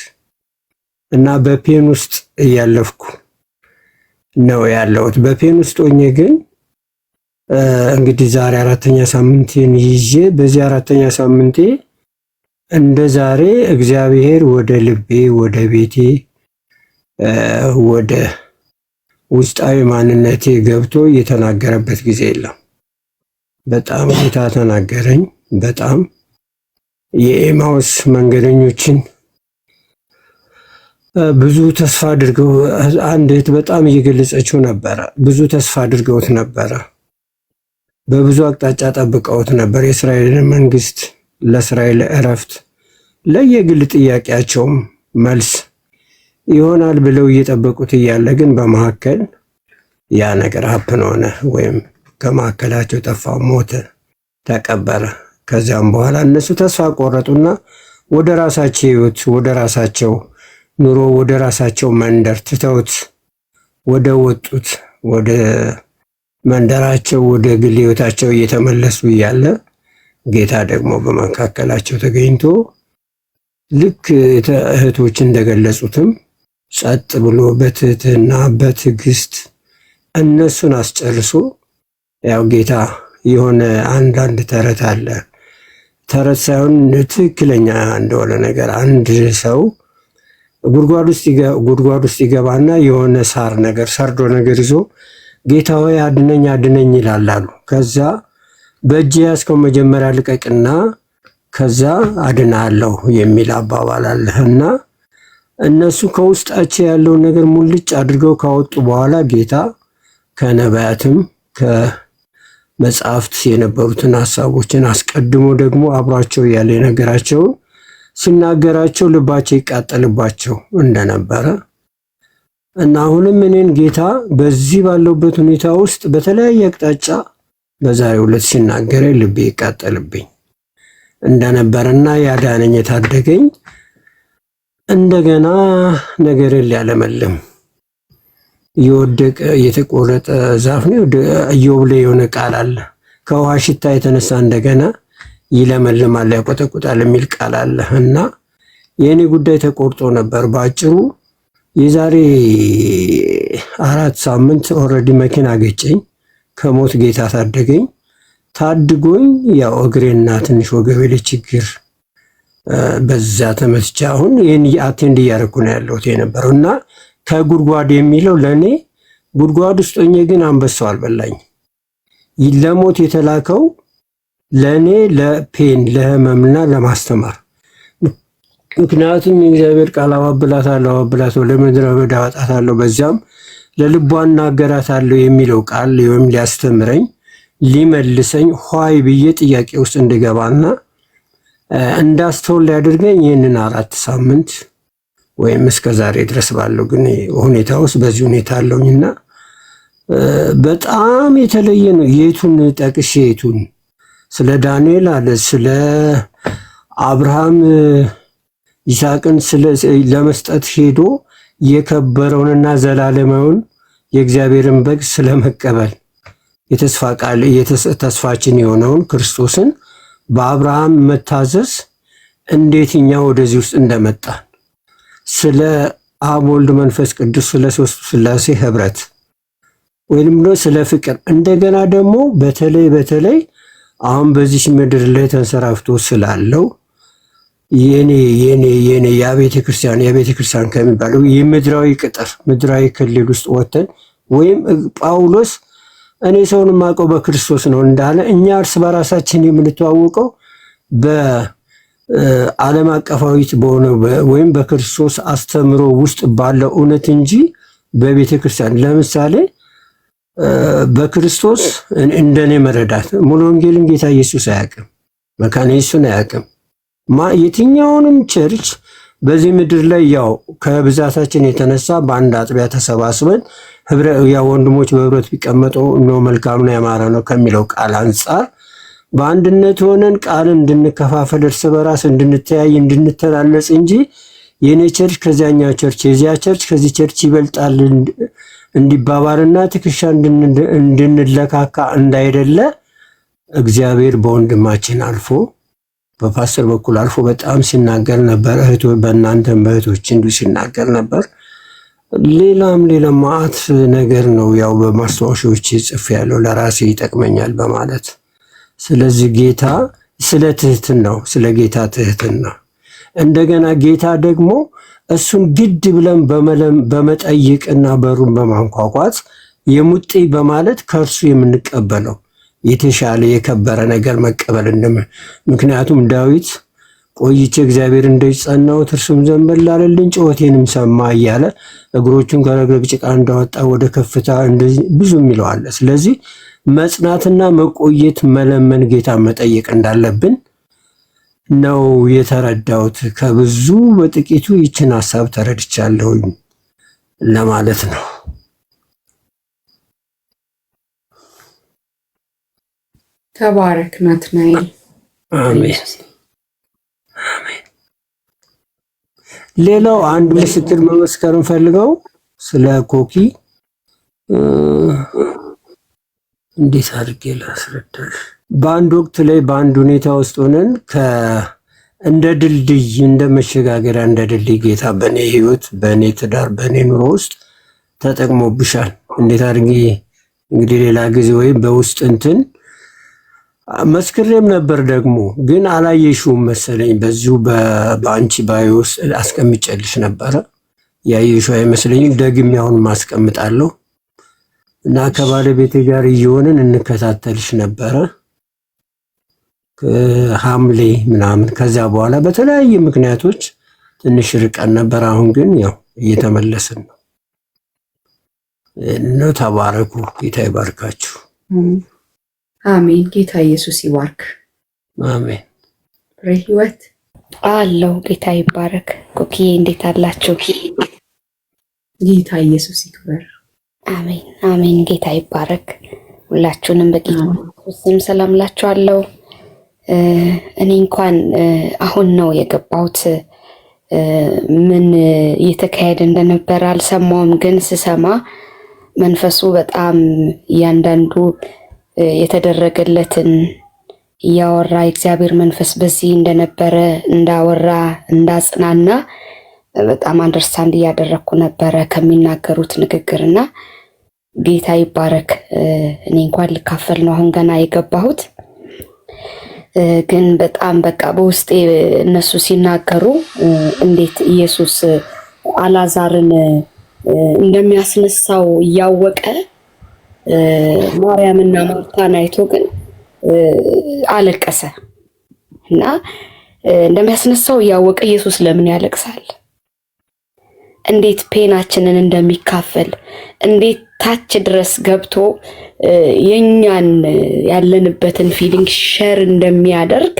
እና በፔን ውስጥ እያለፍኩ ነው ያለሁት። በፔን ውስጥ ሆኜ ግን እንግዲህ ዛሬ 4ኛ ሳምንቴን ይዤ በዚህ 4ኛ ሳምንቴ እንደ ዛሬ እግዚአብሔር ወደ ልቤ ወደ ቤቴ ወደ ውስጣዊ ማንነቴ ገብቶ የተናገረበት ጊዜ የለም። በጣም ጌታ ተናገረኝ። በጣም የኤማውስ መንገደኞችን ብዙ ተስፋ አድርገው አንድ እህት በጣም እየገለጸችው ነበረ። ብዙ ተስፋ አድርገውት ነበረ። በብዙ አቅጣጫ ጠብቀውት ነበር። የእስራኤል መንግስት ለእስራኤል እረፍት ለየግል ጥያቄያቸውም መልስ ይሆናል ብለው እየጠበቁት እያለ ግን በመካከል ያ ነገር ሀፕን ሆነ፣ ወይም ከመካከላቸው ጠፋ፣ ሞተ፣ ተቀበረ። ከዚያም በኋላ እነሱ ተስፋ ቆረጡና ወደ ራሳቸው ህይወት፣ ወደ ራሳቸው ኑሮ፣ ወደ ራሳቸው መንደር ትተውት ወደ ወጡት ወደ መንደራቸው ወደ ግል ህይወታቸው እየተመለሱ እያለ ጌታ ደግሞ በመካከላቸው ተገኝቶ ልክ እህቶች እንደገለጹትም ጸጥ ብሎ በትህትና በትዕግስት እነሱን አስጨርሶ ያው ጌታ የሆነ አንዳንድ ተረት አለ፣ ተረት ሳይሆን ትክክለኛ እንደሆነ ነገር አንድ ሰው ጉድጓድ ውስጥ ይገባና የሆነ ሳር ነገር ሰርዶ ነገር ይዞ ጌታ ሆይ አድነኝ አድነኝ ይላል። ከዛ በእጅ ያዝከው መጀመሪያ ልቀቅና ከዛ አድናለሁ የሚል አባባል አለና እነሱ ከውስጣቸው ያለውን ነገር ሙልጭ አድርገው ካወጡ በኋላ ጌታ ከነቢያትም ከመጽሐፍት የነበሩትን ሐሳቦችን አስቀድሞ ደግሞ አብሯቸው ያለ ነገራቸውን ሲናገራቸው ልባቸው ይቃጠልባቸው እንደነበረ እና አሁንም እኔን ጌታ በዚህ ባለውበት ሁኔታ ውስጥ በተለያየ አቅጣጫ በዛሬው ዕለት ሲናገረኝ ልቤ ይቃጠልብኝ እንደነበረና ያዳነኝ የታደገኝ እንደገና ነገርን ሊያለመልም የወደቀ የተቆረጠ ዛፍ ነው። ኢዮብ ላይ የሆነ ቃል አለ፣ ከውሃ ሽታ የተነሳ እንደገና ይለመልማል ያቆጠቁጣል የሚል ቃል አለ እና የእኔ ጉዳይ ተቆርጦ ነበር። በአጭሩ የዛሬ 4 ሳምንት ኦልሬዲ መኪና ገጨኝ፣ ከሞት ጌታ ታደገኝ። ታድጎኝ ያው እግሬና ትንሽ ወገቤ ላይ ችግር በዛ ተመትቼ አሁን ይህን አቴንድ እያደረኩ ነው ያለሁት የነበረው እና ከጉድጓድ የሚለው ለእኔ ጉድጓድ ውስጥ ሆኜ ግን አንበሳው አልበላኝ። ለሞት የተላከው ለእኔ ለፔን ለህመምና ለማስተማር። ምክንያቱም የእግዚአብሔር ቃል አባብላታለሁ ለምድረ በዳ አወጣታለሁ በዚያም ለልቧ እናገራታለሁ የሚለው ቃል ወይም ሊያስተምረኝ ሊመልሰኝ ሆይ ብዬ ጥያቄ ውስጥ እንድገባና እንዳስተውል ሊያደርገኝ ይህንን 4 ሳምንት ወይም እስከ ዛሬ ድረስ ባለው ግን ሁኔታ ውስጥ በዚህ ሁኔታ አለውኝና በጣም የተለየ ነው። የቱን ጠቅሼ የቱን ስለ ዳንኤል አለ ስለ አብርሃም ይስሐቅን ለመስጠት ሄዶ የከበረውንና ዘላለማውን የእግዚአብሔርን በግ ስለመቀበል የተስፋ ቃል ተስፋችን የሆነውን ክርስቶስን በአብርሃም መታዘዝ እንዴትኛ ወደዚህ ውስጥ እንደመጣን ስለ አብ ወልድ መንፈስ ቅዱስ ስለ ሦስቱ ሥላሴ ህብረት ወይንም ነው ስለ ፍቅር እንደገና ደግሞ በተለይ አሁን በዚህ ምድር ላይ ተንሰራፍቶ ስላለው የኔ የቤተ ክርስቲያን ከሚባለው የምድራዊ ቅጥር ምድራዊ ክልል ውስጥ ወተን ወይም ጳውሎስ እኔ ሰውን ማቀው በክርስቶስ ነው እንዳለ እኛ እርስ በራሳችን የምንተዋወቀው በዓለም አቀፋዊት በሆነው ወይም በክርስቶስ አስተምሮ ውስጥ ባለው እውነት እንጂ በቤተ ክርስቲያን ለምሳሌ በክርስቶስ እንደኔ መረዳት ሙሉ ወንጌልን ጌታ ኢየሱስ አያውቅም፣ መካነ ኢየሱስን አያውቅም። የትኛውንም ቸርች በዚህ ምድር ላይ ያው ከብዛታችን የተነሳ በአንድ አጥቢያ ተሰባስበን ያው ወንድሞች በህብረት ቢቀመጡ ነው መልካም ነው ያማረ ነው ከሚለው ቃል አንጻር በአንድነት ሆነን ቃልን እንድንከፋፈል እርስ በራስ እንድንተያይ እንድንተላለጽ እንጂ የኔ ቸርች ከዚያኛው ቸርች የዚያ ቸርች ከዚህ ቸርች ይበልጣል እንዲባባልና ትከሻ እንድንለካካ እንዳይደለ እግዚአብሔር በወንድማችን አልፎ በፓስተር በኩል አልፎ በጣም ሲናገር ነበር። በእናንተም በእህቶች እንዲሁ ሲናገር ነበር። ሌላም ማአት ነገር ነው ያው በማስታወሻዎች ጽፍ ያለው ለራሴ ይጠቅመኛል በማለት ስለዚህ ጌታ ስለ ጌታ ትህትና እንደገና ጌታ ደግሞ እሱን ግድ ብለን በመጠየቅና በሩን በማንኳኳት የሙጤ በማለት ከእርሱ የምንቀበለው የተሻለ የከበረ ነገር መቀበል ምክንያቱም ዳዊት ቆይቼ እግዚአብሔር እንደጸናሁት እርሱም ዘንበል አለልኝ ጩኸቴንም ሰማ እያለ እግሮቹን ከረግረግ ጭቃ እንዳወጣ ወደ ከፍታ እንደዚህ ብዙ ይለዋል። ስለዚህ መጽናትና መቆየት መለመን ጌታ መጠየቅ እንዳለብን ነው የተረዳሁት። ከብዙ በጥቂቱ ይችን ሐሳብ ተረድቻለሁኝ ለማለት ነው። ተባረክ ናትናኤል። አሜን አሜን። ሌላው አንድ ምስክር መመስከር እንፈልገው ስለ ኮኪ እንዴት አድርጌ ላስረዳሽ? በአንድ ወቅት ላይ በአንድ ሁኔታ ውስጥ ሆነን እንደ ድልድይ እንደ መሸጋገሪያ እንደ ድልድይ ጌታ በእኔ ህይወት በእኔ ትዳር በእኔ ኑሮ ውስጥ ተጠቅሞብሻል። እንዴት አድርጌ እንግዲህ ሌላ ጊዜ ወይም በውስጥ መስክሬም ነበር ደግሞ ግን አላየሽውም መሰለኝ። በዚሁ በአንቺ ባዮ ውስጥ አስቀምጬልሽ ነበረ ያየሽው አይመስለኝም። ደግሜ አሁን ማስቀምጣለሁ እና ከባለቤቴ ጋር እየሆንን እንከታተልሽ ነበረ ሐምሌ ምናምን። ከዛ በኋላ በተለያየ ምክንያቶች ትንሽ ርቀን ነበር። አሁን ግን ያው እየተመለስን ነው። ተባረኩ። ጌታ ይባርካችሁ። አሜን። ጌታ ኢየሱስ ይባርክ። አሜን። ህይወት አለው። ጌታ ይባረክ። ኮኪዬ እንዴት አላችሁ? ጌታ ኢየሱስ ይክበር። አሜን አሜን። ጌታ ይባረክ። ሁላችሁንም በጌታ ስም ሰላም ላችኋለሁ። እኔ እንኳን አሁን ነው የገባሁት። ምን እየተካሄደ እንደነበረ አልሰማውም፣ ግን ስሰማ መንፈሱ በጣም እያንዳንዱ የተደረገለትን እያወራ የእግዚአብሔር መንፈስ በዚህ እንደነበረ እንዳወራ እንዳጽናና በጣም አንደርስታንድ እያደረግኩ ነበረ ከሚናገሩት ንግግርና ጌታ ይባረክ። እኔ እንኳን ልካፈል ነው አሁን ገና የገባሁት፣ ግን በጣም በቃ በውስጤ እነሱ ሲናገሩ እንዴት ኢየሱስ አላዛርን እንደሚያስነሳው እያወቀ ማርያምና ማርታን አይቶ ግን አለቀሰ እና እንደሚያስነሳው እያወቀ ኢየሱስ ለምን ያለቅሳል? እንዴት ፔናችንን እንደሚካፈል እንዴት ታች ድረስ ገብቶ የኛን ያለንበትን ፊሊንግ ሼር እንደሚያደርግ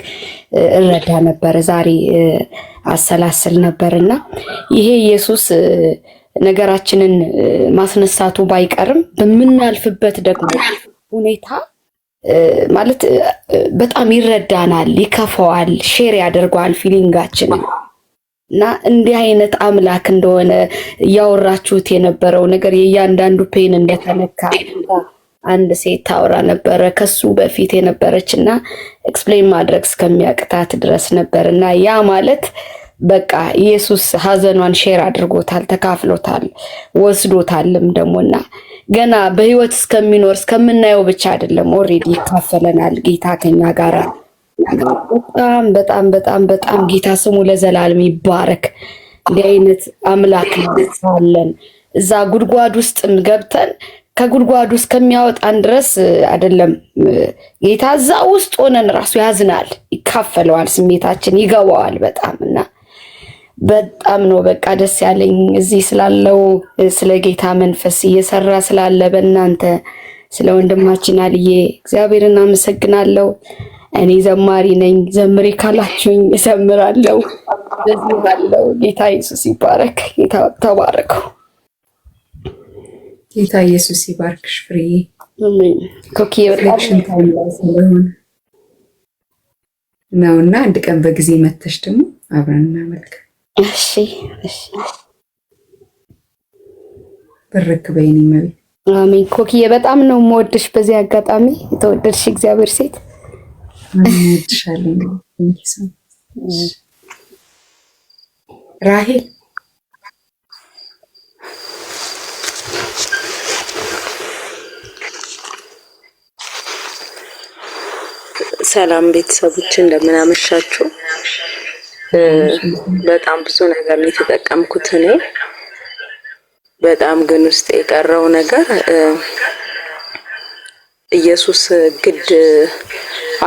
እረዳ ነበር። ዛሬ አሰላስል ነበርና ይሄ ኢየሱስ ነገራችንን ማስነሳቱ ባይቀርም በምናልፍበት ደግሞ ሁኔታ ማለት በጣም ይረዳናል፣ ይከፋዋል፣ ሼር ያደርገዋል ፊሊንጋችንን እና እንዲህ አይነት አምላክ እንደሆነ እያወራችሁት የነበረው ነገር የእያንዳንዱ ፔን እንደተነካ አንድ ሴት ታወራ ነበረ ከሱ በፊት የነበረች እና ኤክስፕሌን ማድረግ እስከሚያቅታት ድረስ ነበር እና ያ ማለት በቃ ኢየሱስ ሀዘኗን ሼር አድርጎታል፣ ተካፍሎታል፣ ወስዶታልም ደሞና ገና በህይወት እስከሚኖር እስከምናየው ብቻ አይደለም ኦሬዲ ይካፈለናል ጌታ ከኛ ጋር። በጣም በጣም በጣም በጣም ጌታ ስሙ ለዘላለም ይባረክ። እንዲህ አይነት አምላክ አለን። እዛ ጉድጓድ ውስጥም ገብተን ከጉድጓዱ እስከሚያወጣን ድረስ አይደለም ጌታ እዛ ውስጥ ሆነን ራሱ ያዝናል፣ ይካፈለዋል፣ ስሜታችን ይገባዋል በጣም እና በጣም ነው በቃ ደስ ያለኝ እዚህ ስላለው ስለ ጌታ መንፈስ እየሰራ ስላለ በእናንተ ስለ ወንድማችን አልዬ እግዚአብሔርን አመሰግናለሁ። እኔ ዘማሪ ነኝ፣ ዘምሪ ካላችሁኝ እዘምራለሁ። በዚህ ባለው ጌታ ኢየሱስ ይባረክ። ጌታ ተባረከው። ጌታ ኢየሱስ ይባርክሽ ፍሬ። አሜን። ኮኪዬ ሪፍሌክሽን ታይም ላይ ስለሆነ ነውና አንድ ቀን በጊዜ መተሽ ደግሞ አብረን እናመልክ። እሺ እሺ። በረክ በይኔ መቤት። አሜን። ኮኪዬ በጣም ነው የምወድሽ። በዚህ አጋጣሚ የተወደድሽ እግዚአብሔር ሴት እንወድሻለን። ራሄል ሰላም ቤተሰቦች እንደምን አመሻችሁ። በጣም ብዙ ነገር ነው የተጠቀምኩት እኔ። በጣም ግን ውስጥ የቀረው ነገር ኢየሱስ ግድ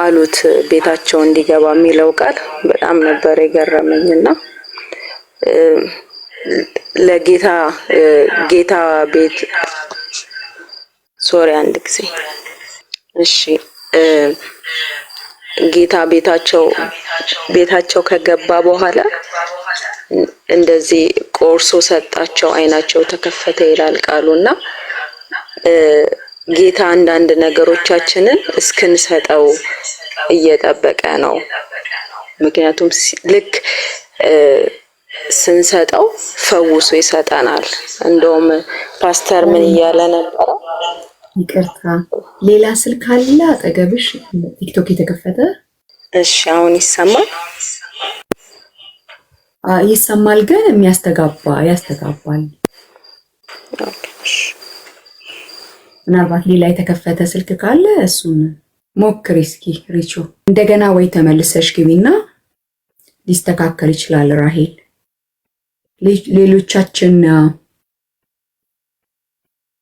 አሉት ቤታቸው እንዲገባ የሚለው ቃል በጣም ነበር የገረመኝና ለጌታ ጌታ ቤት ሶሪ አንድ ጊዜ እሺ ጌታ ቤታቸው ከገባ በኋላ እንደዚህ ቆርሶ ሰጣቸው፣ አይናቸው ተከፈተ ይላል ቃሉና ጌታ አንዳንድ ነገሮቻችንን እስክንሰጠው እየጠበቀ ነው። ምክንያቱም ልክ ስንሰጠው ፈውሶ ይሰጠናል። እንደውም ፓስተር ምን እያለ ነበር? ይቅርታ ሌላ ስልክ አለ አጠገብሽ? ቲክቶክ የተከፈተ? እሺ አሁን ይሰማል? ይሰማል ግን ያስተጋባል። ምናልባት ሌላ የተከፈተ ስልክ ካለ እሱን ሞክሪ እስኪ ሪቾ። እንደገና ወይ ተመልሰሽ ግቢና ሊስተካከል ይችላል። ራሄል ሌሎቻችን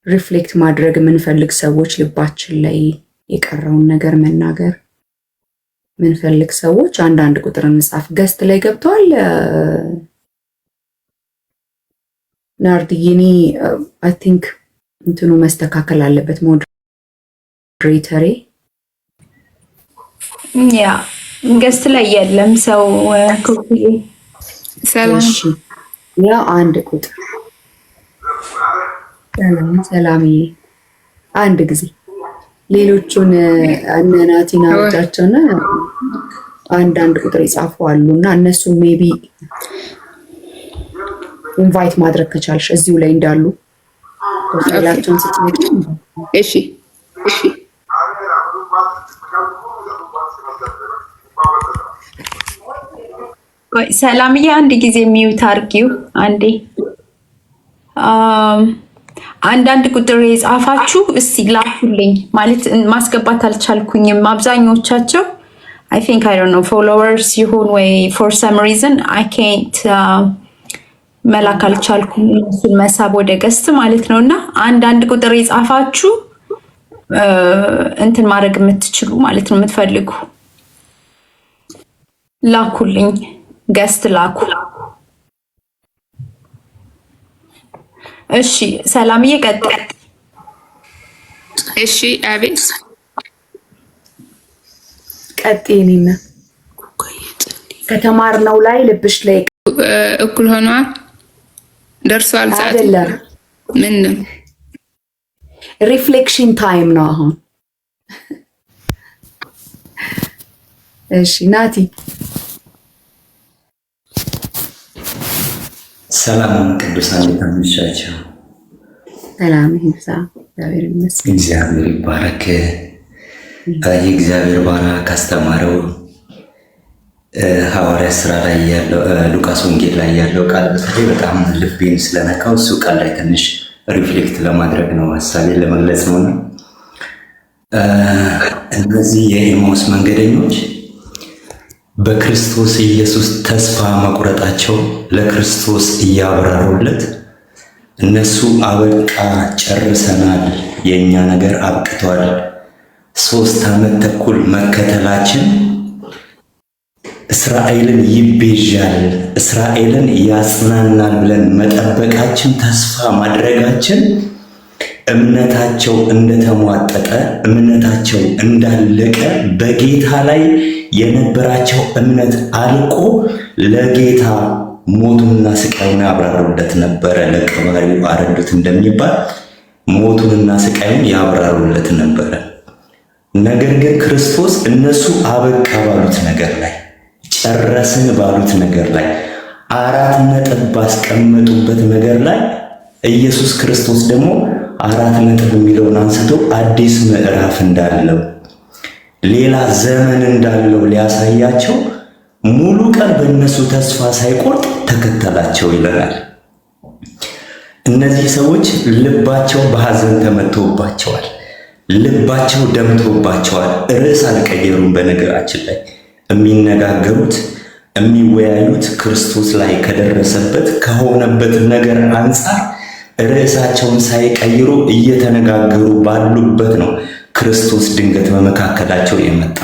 ሪፍሌክት ማድረግ የምንፈልግ ሰዎች ልባችን ላይ የቀረውን ነገር መናገር ምንፈልግ ሰዎች አንዳንድ ቁጥር እንጻፍ። ገስት ላይ ገብተዋል። ናርዲኒ አይ ቲንክ እንትኑ መስተካከል አለበት። ሞዴሬተሬ ያ ገስት ላይ የለም ሰው። ኮፒ ሰላም ያ አንድ ቁጥር ሰላም አንድ ጊዜ ሌሎቹን አነናቲና ወጣቸውና አንዳንድ ቁጥር ይጻፉ አሉና እነሱ ሜቢ ኢንቫይት ማድረግ ከቻልሽ እዚሁ ላይ እንዳሉ ፕሮፋይላቸውን ስትነቂ። እሺ ሰላምዬ አንድ ጊዜ ሚውት አርጊው አንዴ። አንዳንድ ቁጥር የጻፋችሁ እስቲ ላኩልኝ። ማለት ማስገባት አልቻልኩኝም። አብዛኞቻቸው I think I don't know followers ይሁን ወይ for some reason I can't መላክ አልቻልኩም እሱን መሳብ ወደ ገስት ማለት ነውና አንዳንድ ቁጥር የጻፋችሁ እንትን ማድረግ የምትችሉ ማለት ነው የምትፈልጉ ላኩልኝ። ገስት ላኩ። እሺ ሰላምዬ ቀጥል። እሺ አቤት ቀጥይኝና ከተማርነው ላይ ልብሽ ላይ እኩል ሆኗል ደርሷል ሰዓት አይደለም ምንም ሪፍሌክሽን ታይም ነው አሁን። እሺ ናቲ ሰላም ቅዱሳን እንደምንሻቸው ሰላም ይብዛ። እግዚአብሔር ይመስገን። እግዚአብሔር ይባረክ። የእግዚአብሔር ባሪያ ካስተማረው ሐዋርያ ስራ ላይ ያለው ሉቃስ ወንጌል ላይ ያለው ቃል በተለይ በጣም ልቤን ስለነካው እሱ ቃል ላይ ትንሽ ሪፍሌክት ለማድረግ ነው፣ ሐሳቤን ለመግለጽ ነው። እነዚህ የኤማውስ መንገደኞች በክርስቶስ ኢየሱስ ተስፋ መቁረጣቸው ለክርስቶስ እያብራሩለት እነሱ አበቃ ጨርሰናል፣ የኛ ነገር አብቅቷል፣ 3 ዓመት ተኩል መከተላችን እስራኤልን ይቤዣል፣ እስራኤልን ያጽናናል ብለን መጠበቃችን፣ ተስፋ ማድረጋችን እምነታቸው እንደተሟጠጠ እምነታቸው እንዳለቀ በጌታ ላይ የነበራቸው እምነት አልቆ ለጌታ ሞቱንና ስቃዩን ያብራሩለት ነበረ። ለቀባሪው አረዱት እንደሚባል ሞቱንና ስቃዩን ያብራሩለት ነበረ። ነገር ግን ክርስቶስ እነሱ አበቃ ባሉት ነገር ላይ ጨረስን ባሉት ነገር ላይ 4 ነጥብ ባስቀመጡበት ነገር ላይ ኢየሱስ ክርስቶስ ደግሞ 4 ነጥብ የሚለውን አንስቶ አዲስ ምዕራፍ እንዳለው ሌላ ዘመን እንዳለው ሊያሳያቸው ሙሉ ቀን በእነሱ ተስፋ ሳይቆርጥ ተከተላቸው ይለናል። እነዚህ ሰዎች ልባቸው በሐዘን ተመቶባቸዋል። ልባቸው ደምቶባቸዋል። ርዕስ አልቀየሩም። በነገራችን ላይ የሚነጋገሩት የሚወያዩት ክርስቶስ ላይ ከደረሰበት ከሆነበት ነገር አንጻር ርዕሳቸውን ሳይቀይሩ እየተነጋገሩ ባሉበት ነው ክርስቶስ ድንገት በመካከላቸው የመጣ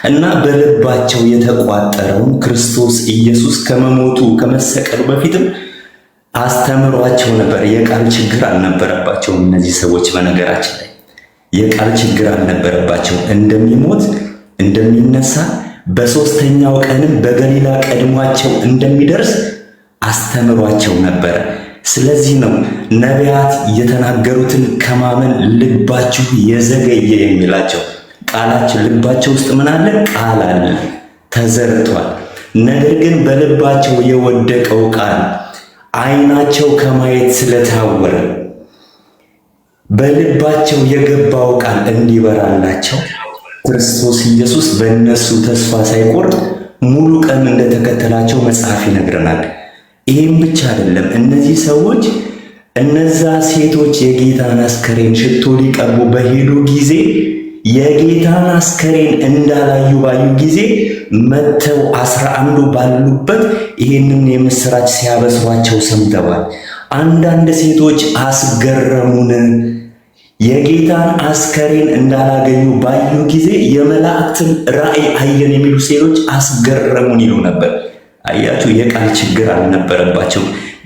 እና በልባቸው የተቋጠረውን ክርስቶስ ኢየሱስ ከመሞቱ ከመሰቀሉ በፊትም አስተምሯቸው ነበር። የቃል ችግር አልነበረባቸውም። እነዚህ ሰዎች በነገራችን ላይ የቃል ችግር አልነበረባቸው። እንደሚሞት እንደሚነሳ በ3ኛው ቀንም በገሊላ ቀድሟቸው እንደሚደርስ አስተምሯቸው ነበር። ስለዚህ ነው ነቢያት የተናገሩትን ከማመን ልባችሁ የዘገየ የሚላቸው። ቃላቸው ልባቸው ውስጥ ምን አለ? ቃል አለ፣ ተዘርቷል። ነገር ግን በልባቸው የወደቀው ቃል ዓይናቸው ከማየት ስለታወረ በልባቸው የገባው ቃል እንዲበራላቸው ክርስቶስ ኢየሱስ በእነሱ ተስፋ ሳይቆርጥ ሙሉ ቀን እንደተከተላቸው መጽሐፍ ይነግረናል። ይህም ብቻ አይደለም። እነዚህ ሰዎች እነዛ ሴቶች የጌታን አስከሬን ሽቶ ሊቀቡ በሄዱ ጊዜ የጌታን አስከሬን እንዳላዩ ባዩ ጊዜ መተው 11ዱ ባሉበት ይህንን የምስራች ሲያበስሯቸው ሰምተዋል። አንዳንድ ሴቶች አስገረሙን፣ የጌታን አስከሬን እንዳላገኙ ባዩ ጊዜ የመላእክትን ራእይ አየን የሚሉ ሴቶች አስገረሙን ይሉ ነበር። አያችሁ፣ የቃል ችግር አልነበረባቸው፣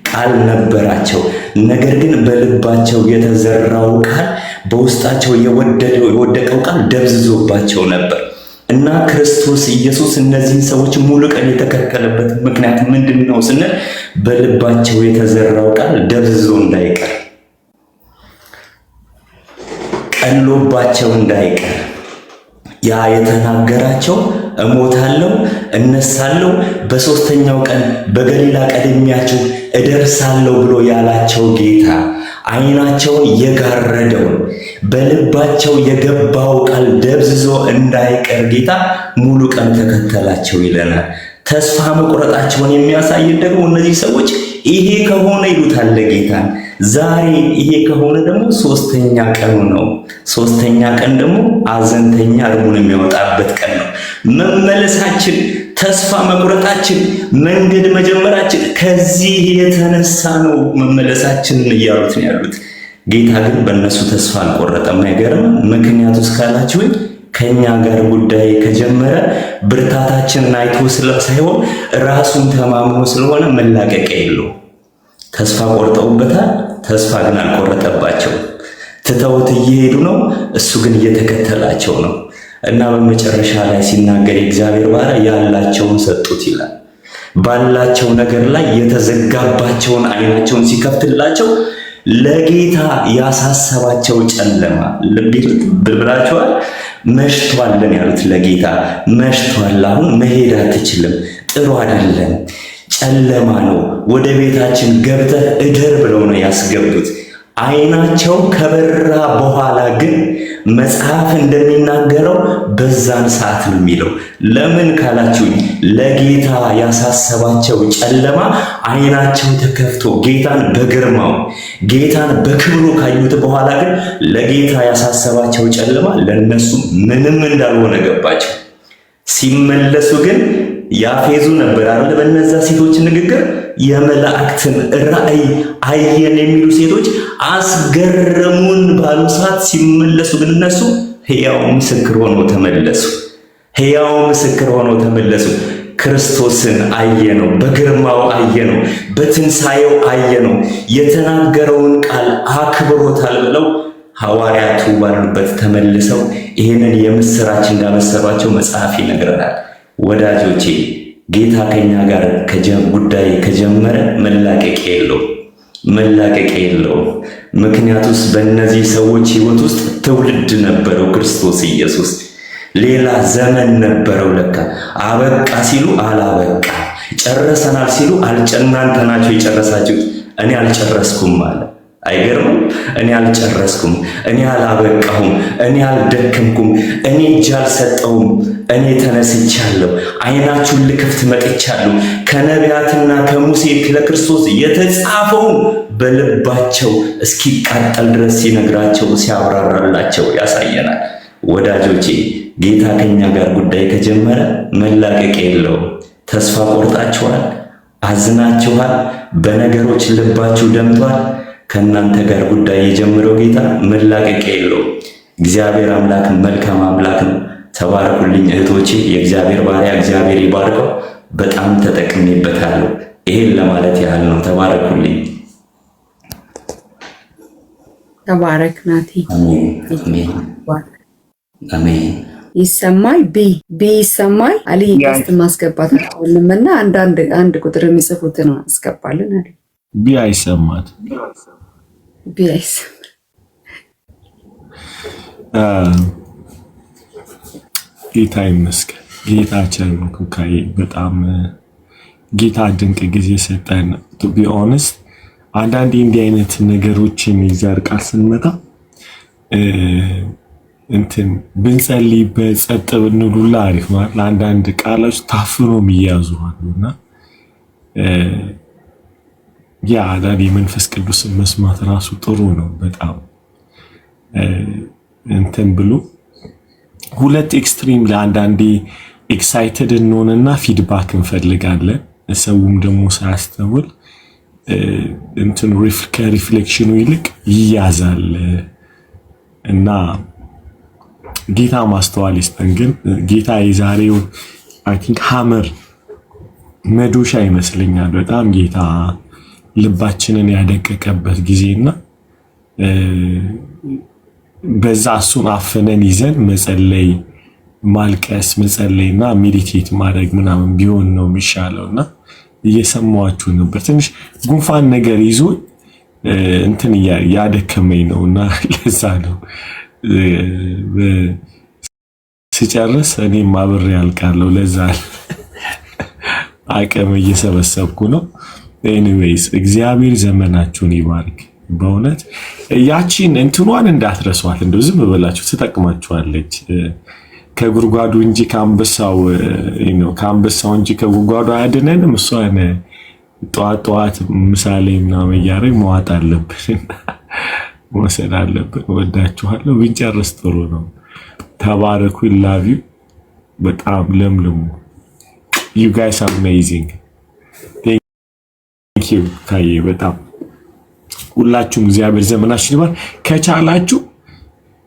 ቃል ነበራቸው። ነገር ግን በልባቸው የተዘራው ቃል በውስጣቸው የወደቀው ቃል ደብዝዞባቸው ነበር እና ክርስቶስ ኢየሱስ እነዚህን ሰዎች ሙሉ ቀን የተከተለበት ምክንያት ምንድን ነው ስንል በልባቸው የተዘራው ቃል ደብዝዞ እንዳይቀር፣ ቀሎባቸው እንዳይቀር ያ የተናገራቸው እሞታለሁ እነሳለሁ በ3ኛው ቀን በገሊላ ቀድሚያችሁ እደርሳለሁ ብሎ ያላቸው ጌታ ዓይናቸውን የጋረደውን በልባቸው የገባው ቃል ደብዝዞ እንዳይቀር ጌታ ሙሉ ቀን ተከተላቸው ይለናል። ተስፋ መቁረጣቸውን የሚያሳየን ደግሞ እነዚህ ሰዎች ይሄ ከሆነ ይሉታል ጌታን። ዛሬ ይሄ ከሆነ ደግሞ 3ኛ ቀኑ ነው። 3ኛ ቀን ደግሞ አዘንተኛ እርሙን የሚያወጣበት ቀን ነው። መመለሳችን፣ ተስፋ መቁረጣችን፣ መንገድ መጀመራችን ከዚህ የተነሳ ነው መመለሳችንን እያሉት ነው ያሉት። ጌታ ግን በእነሱ ተስፋ አልቆረጠም። አይገርም? ምክንያቱ እስካላችሁኝ ከኛ ጋር ጉዳይ ከጀመረ ብርታታችንን አይቶ ሳይሆን ራሱን ተማምኖ ስለሆነ መላቀቂያ የለው። ተስፋ ቆርጠውበታል። ተስፋ ግን አልቆረጠባቸው። ትተውት እየሄዱ ነው። እሱ ግን እየተከተላቸው ነው እና በመጨረሻ ላይ ሲናገር የእግዚአብሔር ባሪያ ያላቸውን ሰጡት ይላል። ባላቸው ነገር ላይ የተዘጋባቸውን አይናቸውን ሲከፍትላቸው ለጌታ ያሳሰባቸው ጨለማ ብላችኋል። መሽቷልን ያሉት ለጌታ መሽቷል፣ አሁን መሄድ አትችልም፣ ጥሩ አይደለም፣ ጨለማ ነው፣ ወደ ቤታችን ገብተህ እደር ብለው ነው ያስገቡት። አይናቸው ከበራ በኋላ ግን መጽሐፍ እንደሚናገረው በዛን ሰዓት ነው የሚለው። ለምን ካላችሁኝ ለጌታ ያሳሰባቸው ጨለማ አይናቸው ተከፍቶ ጌታን በግርማው ጌታን በክብሩ ካዩት በኋላ ግን ለጌታ ያሳሰባቸው ጨለማ ለነሱ ምንም እንዳልሆነ ገባቸው። ሲመለሱ ግን ያፌዙ ነበር አይደል? በእነዛ ሴቶች ንግግር የመላእክትን ራእይ አየን የሚሉ ሴቶች አስገረሙን ባሉ ሰዓት ሲመለሱ ግን እነሱ ሕያው ምስክር ሆነው ተመለሱ። ሕያው ምስክር ሆነው ተመለሱ። ክርስቶስን አየነው፣ በግርማው አየነው፣ በትንሣኤው አየነው፣ የተናገረውን ቃል አክብሮታል ብለው ሐዋርያቱ ባሉበት ተመልሰው ይህንን የምስራች እንዳመሰሯቸው መጽሐፍ ይነግረናል። ወዳጆቼ ጌታ ከኛ ጋር ጉዳይ ከጀመረ መላቀቅ የለውም። ምክንያቱስ በእነዚህ ሰዎች ሕይወት ውስጥ ትውልድ ነበረው ክርስቶስ ኢየሱስ። ሌላ ዘመን ነበረው። ለካ አበቃ ሲሉ አላበቃ፣ ጨረሰናል ሲሉ እናንተ ናችሁ የጨረሳችሁት፣ እኔ አልጨረስኩም አለ። አይገርምም? እኔ አልጨረስኩም፣ እኔ አላበቃሁም፣ እኔ አልደከምኩም፣ እኔ እጅ አልሰጠውም፣ እኔ ተነስቻለሁ፣ አይናችሁን ልከፍት መጥቻለሁ። ከነቢያትና ከሙሴ ለክርስቶስ የተጻፈው በልባቸው እስኪቃጠል ድረስ ሲነግራቸው ሲያብራራላቸው ያሳየናል። ወዳጆቼ ጌታ ከኛ ጋር ጉዳይ ከጀመረ መላቀቅ የለውም። ተስፋ ቆርጣችኋል፣ አዝናችኋል፣ በነገሮች ልባችሁ ደምቷል። ከእናንተ ጋር ጉዳይ የጀመረው ጌታ መላቀቅ የለውም። እግዚአብሔር አምላክ መልካም አምላክ ነው። ተባረኩልኝ እህቶቼ። የእግዚአብሔር ባሪያ እግዚአብሔር ይባርከው። በጣም ተጠቅሜበታለሁ። ይሄን ለማለት ያህል ነው። ተባረኩልኝ። ተባረክ ናቲ። አሜን። ይሰማል። ቢ ይሰማል። አሊ ገስት ማስገባት አልሆነምና አንድ ቁጥር የሚጽፉትን አስገባልን አለ። ቢ አይሰማት ቢያይስ ጌታ ይመስገን። ጌታ ቸርነቱ ካይ በጣም ጌታ ድንቅ ጊዜ ሰጠን። ቱ ቢ ኦነስት አንዳንዴ እንዲህ አይነት ነገሮችን ይዘር ቃል ስንመጣ እንትን ብንጸልይበት ጸጥ ብንሉላ አሪፍ ማለት አንዳንድ ቃሎች ታፍኖ የሚያዙ አሉና ያ አዳዲ መንፈስ ቅዱስን መስማት ራሱ ጥሩ ነው። በጣም እንትን ብሎ ሁለት ኤክስትሪም ለአንዳንዴ ኤክሳይትድ እንሆንና ፊድባክ እንፈልጋለን። ሰውም ደግሞ ሳያስተውል እንትን ከሪፍሌክሽኑ ይልቅ ይያዛል እና ጌታ ማስተዋል ይስጠን። ግን ጌታ የዛሬው አይ ቲንክ ሀመር መዶሻ ይመስለኛል። በጣም ጌታ ልባችንን ያደቀቀበት ጊዜና በዛ እሱን አፈነን ይዘን መጸለይ፣ ማልቀስ፣ መጸለይና ሜዲቴት ማድረግ ምናምን ቢሆን ነው የሚሻለውና እየሰማኋችሁ ነበር። ትንሽ ጉንፋን ነገር ይዞ እንትን ያደከመኝ ነውና ለዛ ነው ስጨርስ እኔም አብሬ ያልቃለሁ። ለዛ አቅም እየሰበሰብኩ ነው። ኤኒዌይስ እግዚአብሔር ዘመናችሁን ይባርክ። በእውነት ያቺን እንትኗን እንዳትረሷት፣ እንደው ዝም ብላችሁ ትጠቅማችኋለች። ከጉድጓዱ እንጂ ከአንበሳው እንጂ ከጉድጓዱ አያድነንም። እሷን ጠዋት ምሳሌ ምናምን እያደረግን መዋጥ አለብን፣ መውሰድ አለብን። ወዳችኋለሁ። ብንጨርስ ጥሩ ነው። ተባረኩ። ላቭ ዩ። በጣም ለምልሙ። ዩ ጋይስ አር አሜዚንግ። ቴንክ ዩ ካዬ። በጣም ሁላችሁም እግዚአብሔር ዘመናችሁን ይባርክ። ከቻላችሁ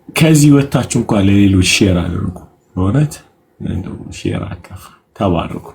ከዚህ ወጣችሁ እንኳን ለሌሎች ሼር አድርጉ። በእውነት እንደው ሼር አካፍ። ተባረኩ።